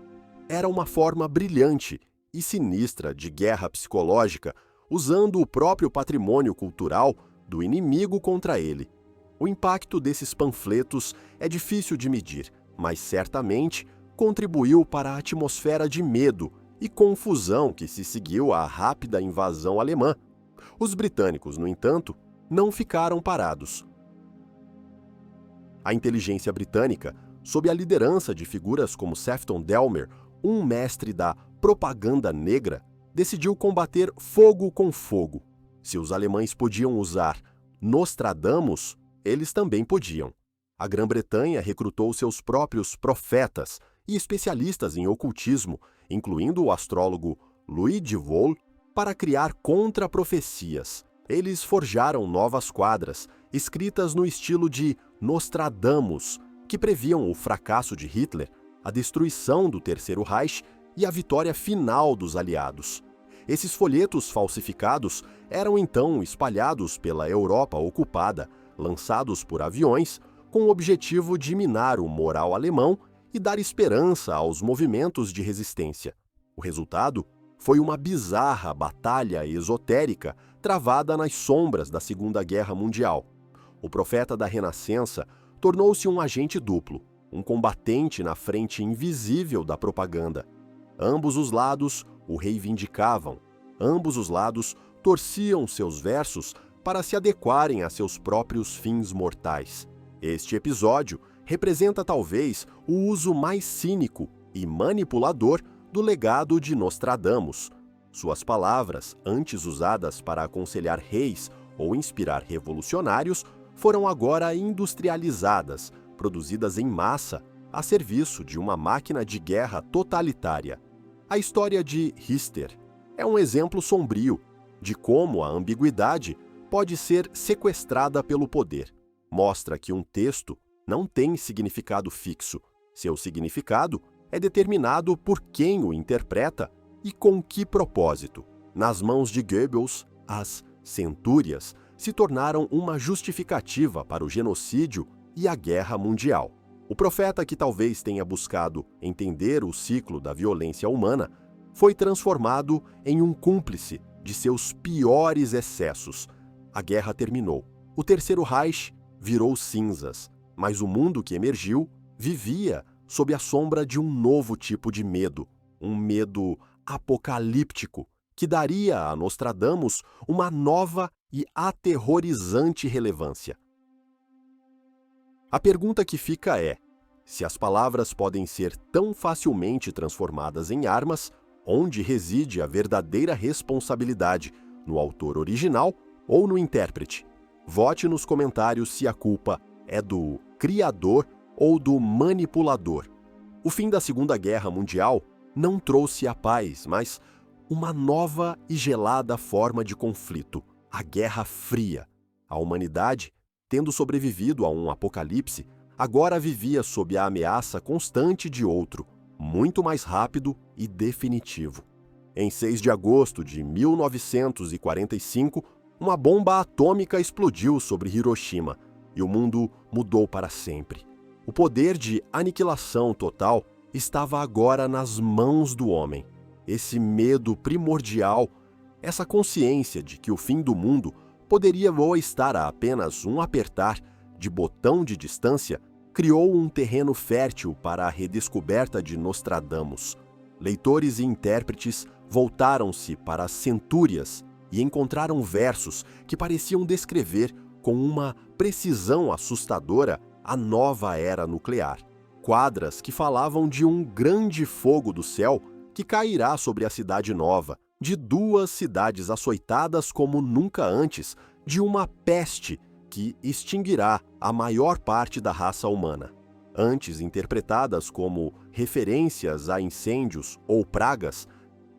Era uma forma brilhante e sinistra de guerra psicológica, usando o próprio patrimônio cultural do inimigo contra ele. O impacto desses panfletos é difícil de medir, mas certamente contribuiu para a atmosfera de medo e confusão que se seguiu à rápida invasão alemã. Os britânicos, no entanto, não ficaram parados. A inteligência britânica, sob a liderança de figuras como Sefton Delmer, um mestre da propaganda negra, decidiu combater fogo com fogo. Se os alemães podiam usar Nostradamus, eles também podiam. A Grã-Bretanha recrutou seus próprios profetas e especialistas em ocultismo, incluindo o astrólogo Louis de Wohl, para criar contra-profecias. Eles forjaram novas quadras, escritas no estilo de Nostradamus, que previam o fracasso de Hitler, a destruição do Terceiro Reich e a vitória final dos aliados. Esses folhetos falsificados eram então espalhados pela Europa ocupada, lançados por aviões, com o objetivo de minar o moral alemão e dar esperança aos movimentos de resistência. O resultado foi uma bizarra batalha esotérica travada nas sombras da Segunda Guerra Mundial. O profeta da Renascença tornou-se um agente duplo, um combatente na frente invisível da propaganda. Ambos os lados o reivindicavam, ambos os lados torciam seus versos para se adequarem a seus próprios fins mortais. Este episódio representa talvez o uso mais cínico e manipulador do legado de Nostradamus. Suas palavras, antes usadas para aconselhar reis ou inspirar revolucionários, foram agora industrializadas, produzidas em massa, a serviço de uma máquina de guerra totalitária. A história de Rister é um exemplo sombrio de como a ambiguidade pode ser sequestrada pelo poder. Mostra que um texto não tem significado fixo. Seu significado é determinado por quem o interpreta e com que propósito. Nas mãos de Goebbels, as centúrias se tornaram uma justificativa para o genocídio e a guerra mundial. O profeta, que talvez tenha buscado entender o ciclo da violência humana, foi transformado em um cúmplice de seus piores excessos. A guerra terminou. O Terceiro Reich virou cinzas, mas o mundo que emergiu vivia sob a sombra de um novo tipo de medo, um medo apocalíptico, que daria a Nostradamus uma nova e aterrorizante relevância. A pergunta que fica é: se as palavras podem ser tão facilmente transformadas em armas, onde reside a verdadeira responsabilidade, no autor original ou no intérprete? Vote nos comentários se a culpa é do criador ou do manipulador. O fim da Segunda Guerra Mundial não trouxe a paz, mas uma nova e gelada forma de conflito, a Guerra Fria. A humanidade, tendo sobrevivido a um apocalipse, agora vivia sob a ameaça constante de outro, muito mais rápido e definitivo. Em 6 de agosto de 1945, uma bomba atômica explodiu sobre Hiroshima e o mundo mudou para sempre. O poder de aniquilação total estava agora nas mãos do homem. Esse medo primordial, essa consciência de que o fim do mundo poderia ou estar a apenas um apertar de botão de distância, criou um terreno fértil para a redescoberta de Nostradamus. Leitores e intérpretes voltaram-se para as centúrias e encontraram versos que pareciam descrever com uma precisão assustadora a nova era nuclear. Quadras que falavam de um grande fogo do céu que cairá sobre a cidade nova, de 2 cidades açoitadas como nunca antes, de uma peste que extinguirá a maior parte da raça humana. Antes interpretadas como referências a incêndios ou pragas,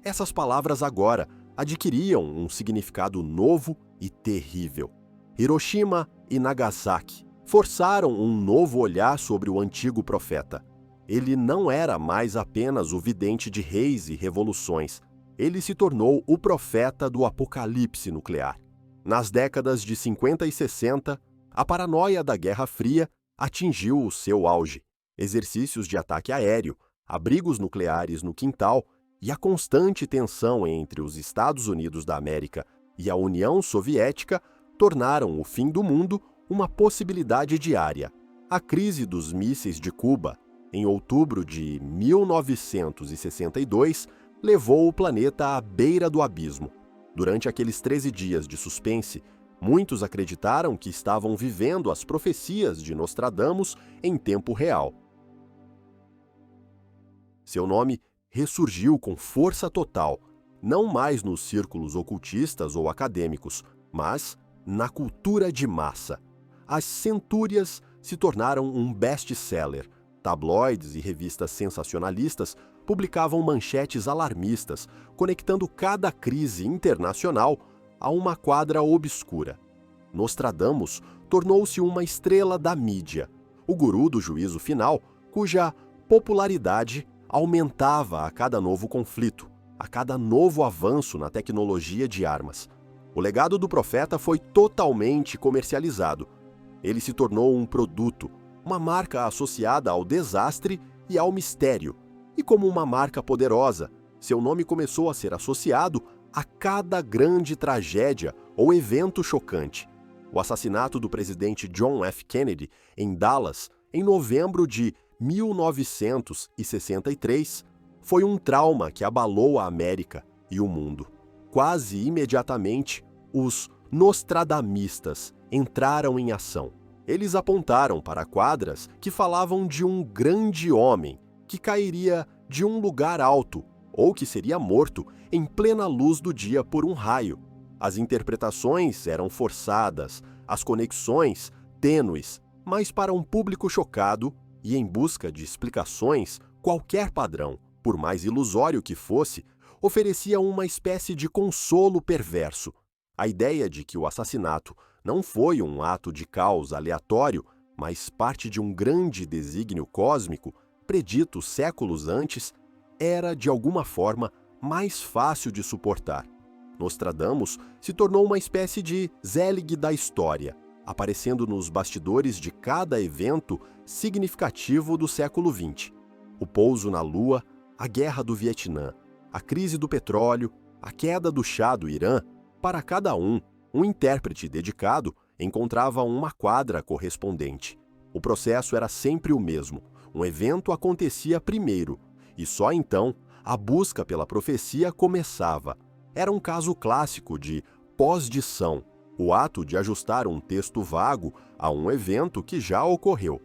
essas palavras agora adquiriam um significado novo e terrível. Hiroshima e Nagasaki forçaram um novo olhar sobre o antigo profeta. Ele não era mais apenas o vidente de reis e revoluções. Ele se tornou o profeta do apocalipse nuclear. Nas décadas de 50 e 60, a paranoia da Guerra Fria atingiu o seu auge. Exercícios de ataque aéreo, abrigos nucleares no quintal e a constante tensão entre os Estados Unidos da América e a União Soviética tornaram o fim do mundo uma possibilidade diária. A crise dos mísseis de Cuba, em outubro de 1962, levou o planeta à beira do abismo. Durante aqueles 13 dias de suspense, muitos acreditaram que estavam vivendo as profecias de Nostradamus em tempo real. Seu nome ressurgiu com força total, não mais nos círculos ocultistas ou acadêmicos, mas na cultura de massa. As centúrias se tornaram um best-seller, Tabloides e revistas sensacionalistas publicavam manchetes alarmistas, conectando cada crise internacional a uma quadra obscura. Nostradamus tornou-se uma estrela da mídia, o guru do juízo final, cuja popularidade aumentava a cada novo conflito, a cada novo avanço na tecnologia de armas. O legado do profeta foi totalmente comercializado. Ele se tornou um produto, uma marca associada ao desastre e ao mistério. E como uma marca poderosa, seu nome começou a ser associado a cada grande tragédia ou evento chocante. O assassinato do presidente John F. Kennedy em Dallas, em novembro de 1963, foi um trauma que abalou a América e o mundo. Quase imediatamente, os nostradamistas entraram em ação. Eles apontaram para quadras que falavam de um grande homem que cairia de um lugar alto ou que seria morto em plena luz do dia por um raio. As interpretações eram forçadas, as conexões tênues, mas para um público chocado e em busca de explicações, qualquer padrão, por mais ilusório que fosse, oferecia uma espécie de consolo perverso. A ideia de que o assassinato não foi um ato de caos aleatório, mas parte de um grande desígnio cósmico, predito séculos antes, era, de alguma forma, mais fácil de suportar. Nostradamus se tornou uma espécie de Zelig da história, aparecendo nos bastidores de cada evento significativo do século XX. O pouso na Lua, a Guerra do Vietnã, a crise do petróleo, a queda do Shah do Irã, para cada um intérprete dedicado encontrava uma quadra correspondente. O processo era sempre o mesmo. Um evento acontecia primeiro, e só então a busca pela profecia começava. Era um caso clássico de pós-dição, o ato de ajustar um texto vago a um evento que já ocorreu.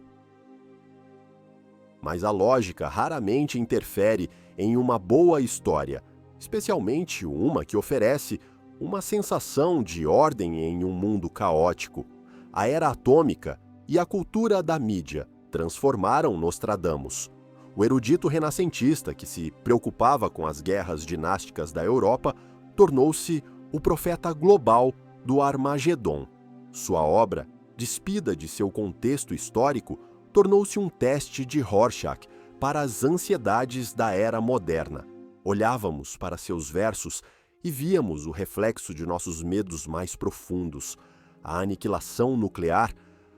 Mas a lógica raramente interfere em uma boa história, especialmente uma que oferece uma sensação de ordem em um mundo caótico. A era atômica e a cultura da mídia transformaram Nostradamus. O erudito renascentista que se preocupava com as guerras dinásticas da Europa tornou-se o profeta global do Armagedon. Sua obra, despida de seu contexto histórico, tornou-se um teste de Rorschach para as ansiedades da era moderna. Olhávamos para seus versos e víamos o reflexo de nossos medos mais profundos, a aniquilação nuclear,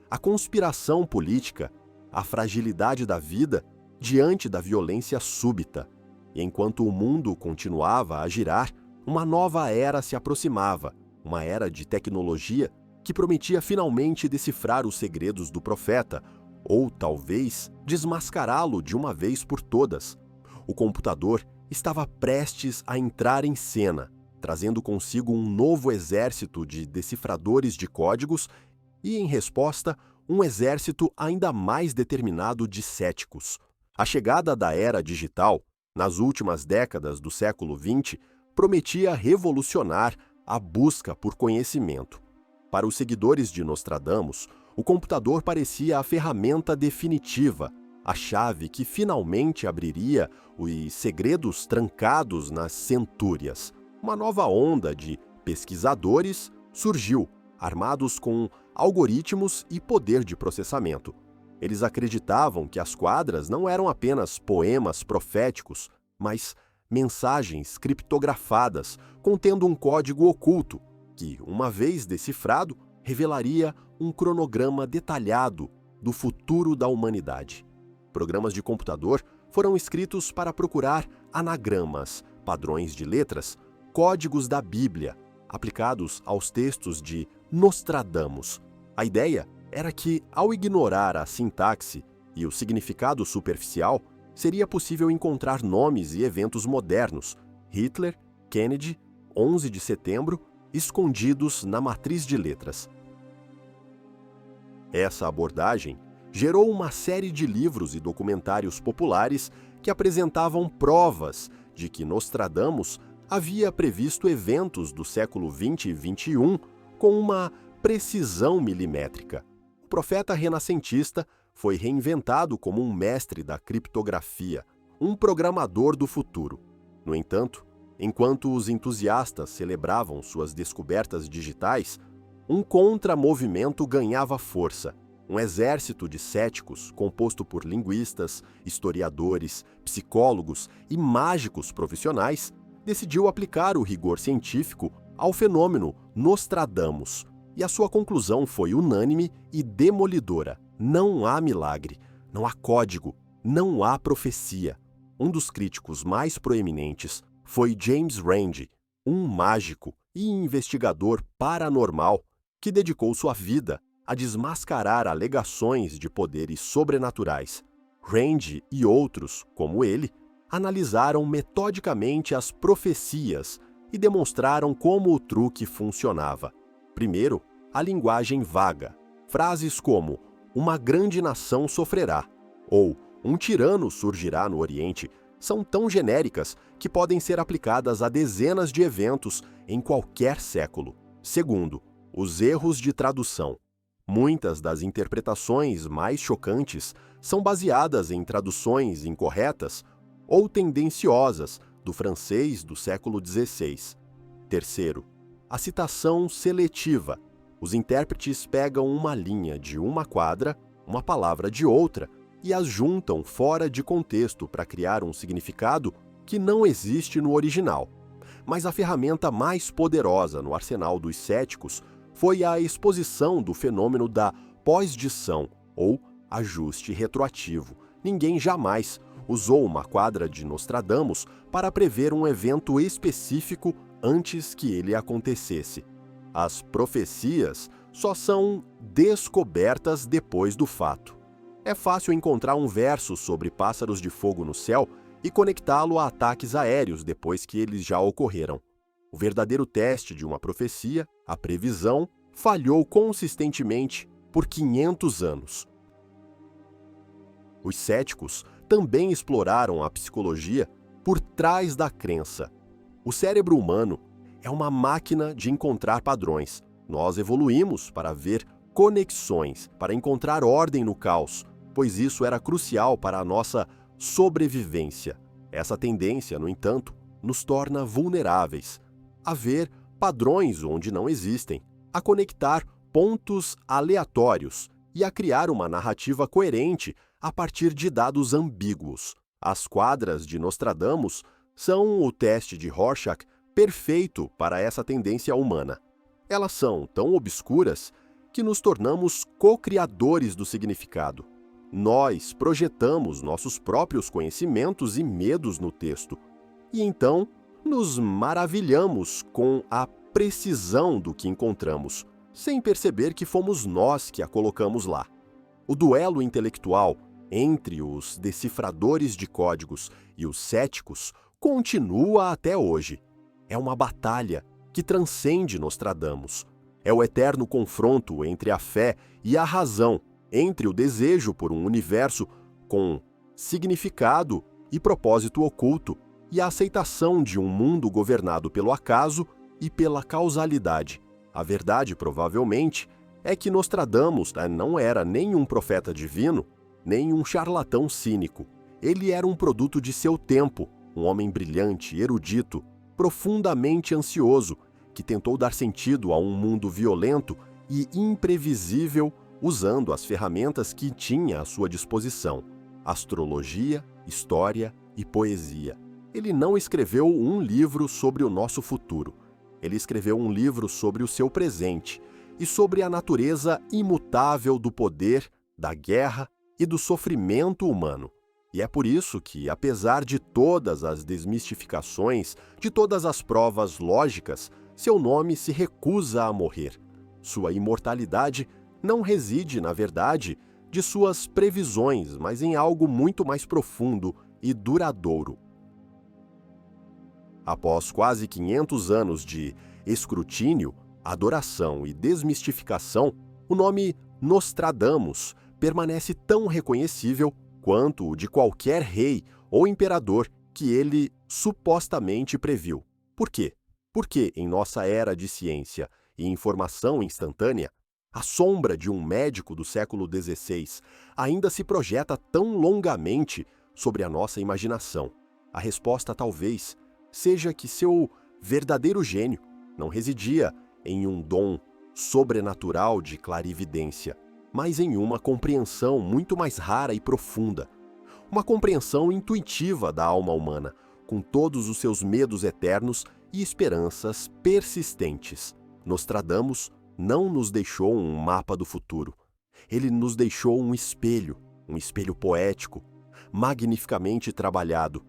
a conspiração política, a fragilidade da vida diante da violência súbita. E enquanto o mundo continuava a girar, uma nova era se aproximava, uma era de tecnologia que prometia finalmente decifrar os segredos do profeta, ou talvez desmascará-lo de uma vez por todas. O computador estava prestes a entrar em cena, trazendo consigo um novo exército de decifradores de códigos e, em resposta, um exército ainda mais determinado de céticos. A chegada da era digital, nas últimas décadas do século XX, prometia revolucionar a busca por conhecimento. Para os seguidores de Nostradamus, o computador parecia a ferramenta definitiva, a chave que finalmente abriria os segredos trancados nas centúrias. Uma nova onda de pesquisadores surgiu, armados com algoritmos e poder de processamento. Eles acreditavam que as quadras não eram apenas poemas proféticos, mas mensagens criptografadas contendo um código oculto que, uma vez decifrado, revelaria um cronograma detalhado do futuro da humanidade. Programas de computador foram escritos para procurar anagramas, padrões de letras, códigos da Bíblia, aplicados aos textos de Nostradamus. A ideia era que, ao ignorar a sintaxe e o significado superficial, seria possível encontrar nomes e eventos modernos, Hitler, Kennedy, 11 de setembro, escondidos na matriz de letras. Essa abordagem gerou uma série de livros e documentários populares que apresentavam provas de que Nostradamus havia previsto eventos do século XX e XXI com uma precisão milimétrica. O profeta renascentista foi reinventado como um mestre da criptografia, um programador do futuro. No entanto, enquanto os entusiastas celebravam suas descobertas digitais, um contramovimento ganhava força. Um exército de céticos, composto por linguistas, historiadores, psicólogos e mágicos profissionais, decidiu aplicar o rigor científico ao fenômeno Nostradamus, e a sua conclusão foi unânime e demolidora. Não há milagre, não há código, não há profecia. Um dos críticos mais proeminentes foi James Randi, um mágico e investigador paranormal que dedicou sua vida a desmascarar alegações de poderes sobrenaturais. Randi e outros, como ele, analisaram metodicamente as profecias e demonstraram como o truque funcionava. Primeiro, a linguagem vaga. Frases como "uma grande nação sofrerá" ou "um tirano surgirá no Oriente" são tão genéricas que podem ser aplicadas a dezenas de eventos em qualquer século. Segundo, os erros de tradução. Muitas das interpretações mais chocantes são baseadas em traduções incorretas ou tendenciosas do francês do século XVI. Terceiro, a citação seletiva. Os intérpretes pegam uma linha de uma quadra, uma palavra de outra, e as juntam fora de contexto para criar um significado que não existe no original. Mas a ferramenta mais poderosa no arsenal dos céticos foi a exposição do fenômeno da pós-dição, ou ajuste retroativo. Ninguém jamais usou uma quadra de Nostradamus para prever um evento específico antes que ele acontecesse. As profecias só são descobertas depois do fato. É fácil encontrar um verso sobre pássaros de fogo no céu e conectá-lo a ataques aéreos depois que eles já ocorreram. O verdadeiro teste de uma profecia, a previsão, falhou consistentemente por 500 anos. Os céticos também exploraram a psicologia por trás da crença. O cérebro humano é uma máquina de encontrar padrões. Nós evoluímos para ver conexões, para encontrar ordem no caos, pois isso era crucial para a nossa sobrevivência. Essa tendência, no entanto, nos torna vulneráveis a ver padrões onde não existem, a conectar pontos aleatórios e a criar uma narrativa coerente a partir de dados ambíguos. As quadras de Nostradamus são o teste de Rorschach perfeito para essa tendência humana. Elas são tão obscuras que nos tornamos co-criadores do significado. Nós projetamos nossos próprios conhecimentos e medos no texto, e então nos maravilhamos com a precisão do que encontramos, sem perceber que fomos nós que a colocamos lá. O duelo intelectual entre os decifradores de códigos e os céticos continua até hoje. É uma batalha que transcende Nostradamus. É o eterno confronto entre a fé e a razão, entre o desejo por um universo com significado e propósito oculto e a aceitação de um mundo governado pelo acaso e pela causalidade. A verdade, provavelmente, é que Nostradamus não era nem um profeta divino, nem um charlatão cínico. Ele era um produto de seu tempo, um homem brilhante, erudito, profundamente ansioso, que tentou dar sentido a um mundo violento e imprevisível usando as ferramentas que tinha à sua disposição: astrologia, história e poesia. Ele não escreveu um livro sobre o nosso futuro. Ele escreveu um livro sobre o seu presente e sobre a natureza imutável do poder, da guerra e do sofrimento humano. E é por isso que, apesar de todas as desmistificações, de todas as provas lógicas, seu nome se recusa a morrer. Sua imortalidade não reside, na verdade, de suas previsões, mas em algo muito mais profundo e duradouro. Após quase 500 anos de escrutínio, adoração e desmistificação, o nome Nostradamus permanece tão reconhecível quanto o de qualquer rei ou imperador que ele supostamente previu. Por quê? Porque, em nossa era de ciência e informação instantânea, A sombra de um médico do século XVI ainda se projeta tão longamente sobre a nossa imaginação. A resposta talvez seja que seu verdadeiro gênio não residia em um dom sobrenatural de clarividência, mas em uma compreensão muito mais rara e profunda. Uma compreensão intuitiva da alma humana, com todos os seus medos eternos e esperanças persistentes. Nostradamus não nos deixou um mapa do futuro. Ele nos deixou um espelho poético, magnificamente trabalhado,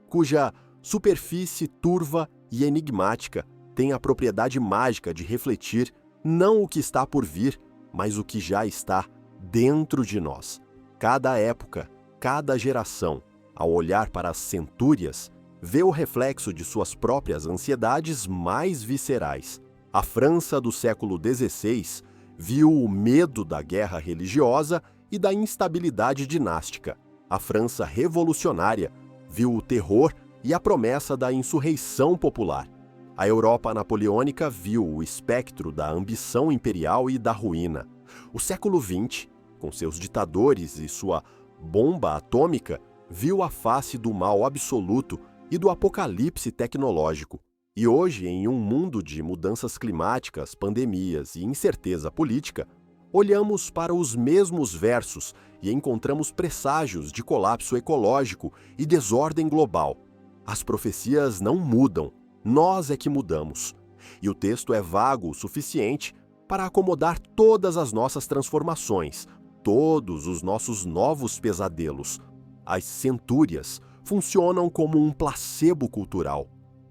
cuja superfície turva e enigmática tem a propriedade mágica de refletir não o que está por vir, mas o que já está dentro de nós. Cada época, cada geração, ao olhar para as centúrias, vê o reflexo de suas próprias ansiedades mais viscerais. A França do século XVI viu o medo da guerra religiosa e da instabilidade dinástica. A França revolucionária viu o terror e a promessa da insurreição popular. A Europa napoleônica viu o espectro da ambição imperial e da ruína. O século XX, com seus ditadores e sua bomba atômica, viu a face do mal absoluto e do apocalipse tecnológico. E hoje, em um mundo de mudanças climáticas, pandemias e incerteza política, olhamos para os mesmos versos e encontramos presságios de colapso ecológico e desordem global. As profecias não mudam, nós é que mudamos. E o texto é vago o suficiente para acomodar todas as nossas transformações, todos os nossos novos pesadelos. As centúrias funcionam como um placebo cultural.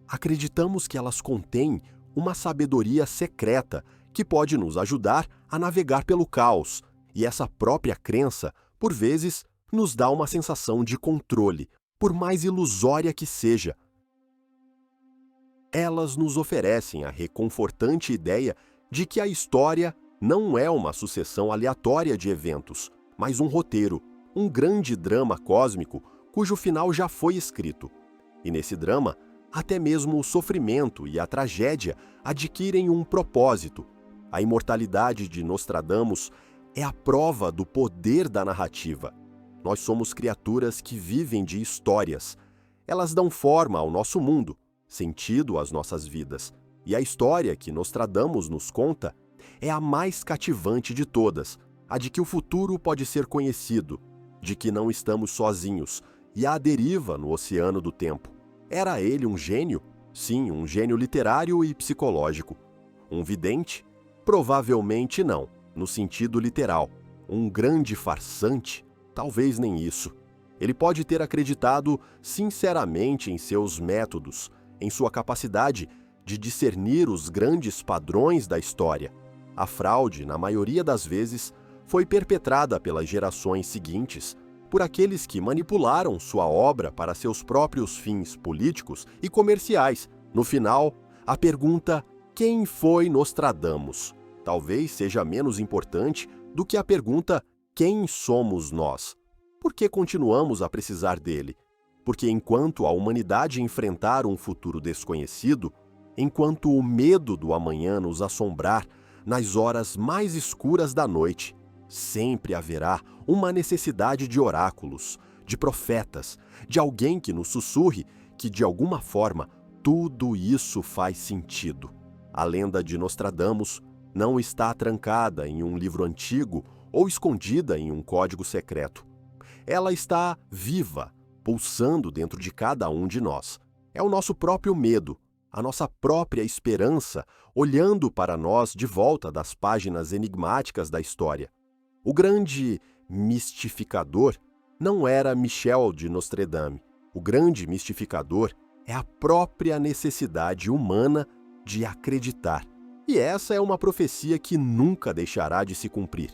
Acreditamos que elas contêm uma sabedoria secreta que pode nos ajudar a navegar pelo caos, e essa própria crença, por vezes, nos dá uma sensação de controle, por mais ilusória que seja. Elas nos oferecem a reconfortante ideia de que a história não é uma sucessão aleatória de eventos, mas um roteiro, um grande drama cósmico cujo final já foi escrito. E nesse drama, até mesmo o sofrimento e a tragédia adquirem um propósito. A imortalidade de Nostradamus é a prova do poder da narrativa. Nós somos criaturas que vivem de histórias. Elas dão forma ao nosso mundo, sentido às nossas vidas. E a história que Nostradamus nos conta é a mais cativante de todas, a de que o futuro pode ser conhecido, de que não estamos sozinhos e à deriva no oceano do tempo. Era ele um gênio? Sim, um gênio literário e psicológico. Um vidente? Provavelmente não, no sentido literal. Um grande farsante? Talvez nem isso. Ele pode ter acreditado sinceramente em seus métodos, em sua capacidade de discernir os grandes padrões da história. A fraude, na maioria das vezes, foi perpetrada pelas gerações seguintes, por aqueles que manipularam sua obra para seus próprios fins políticos e comerciais. No final, a pergunta "Quem foi Nostradamus?" talvez seja menos importante do que a pergunta "Quem somos nós?" Por que continuamos a precisar dele? Porque enquanto a humanidade enfrentar um futuro desconhecido, enquanto o medo do amanhã nos assombrar nas horas mais escuras da noite, sempre haverá uma necessidade de oráculos, de profetas, de alguém que nos sussurre que, de alguma forma, tudo isso faz sentido. A lenda de Nostradamus não está trancada em um livro antigo ou escondida em um código secreto. Ela está viva, pulsando dentro de cada um de nós. É o nosso próprio medo, a nossa própria esperança, olhando para nós de volta das páginas enigmáticas da história. O grande mistificador não era Michel de Nostredame. O grande mistificador é a própria necessidade humana de acreditar. E essa é uma profecia que nunca deixará de se cumprir.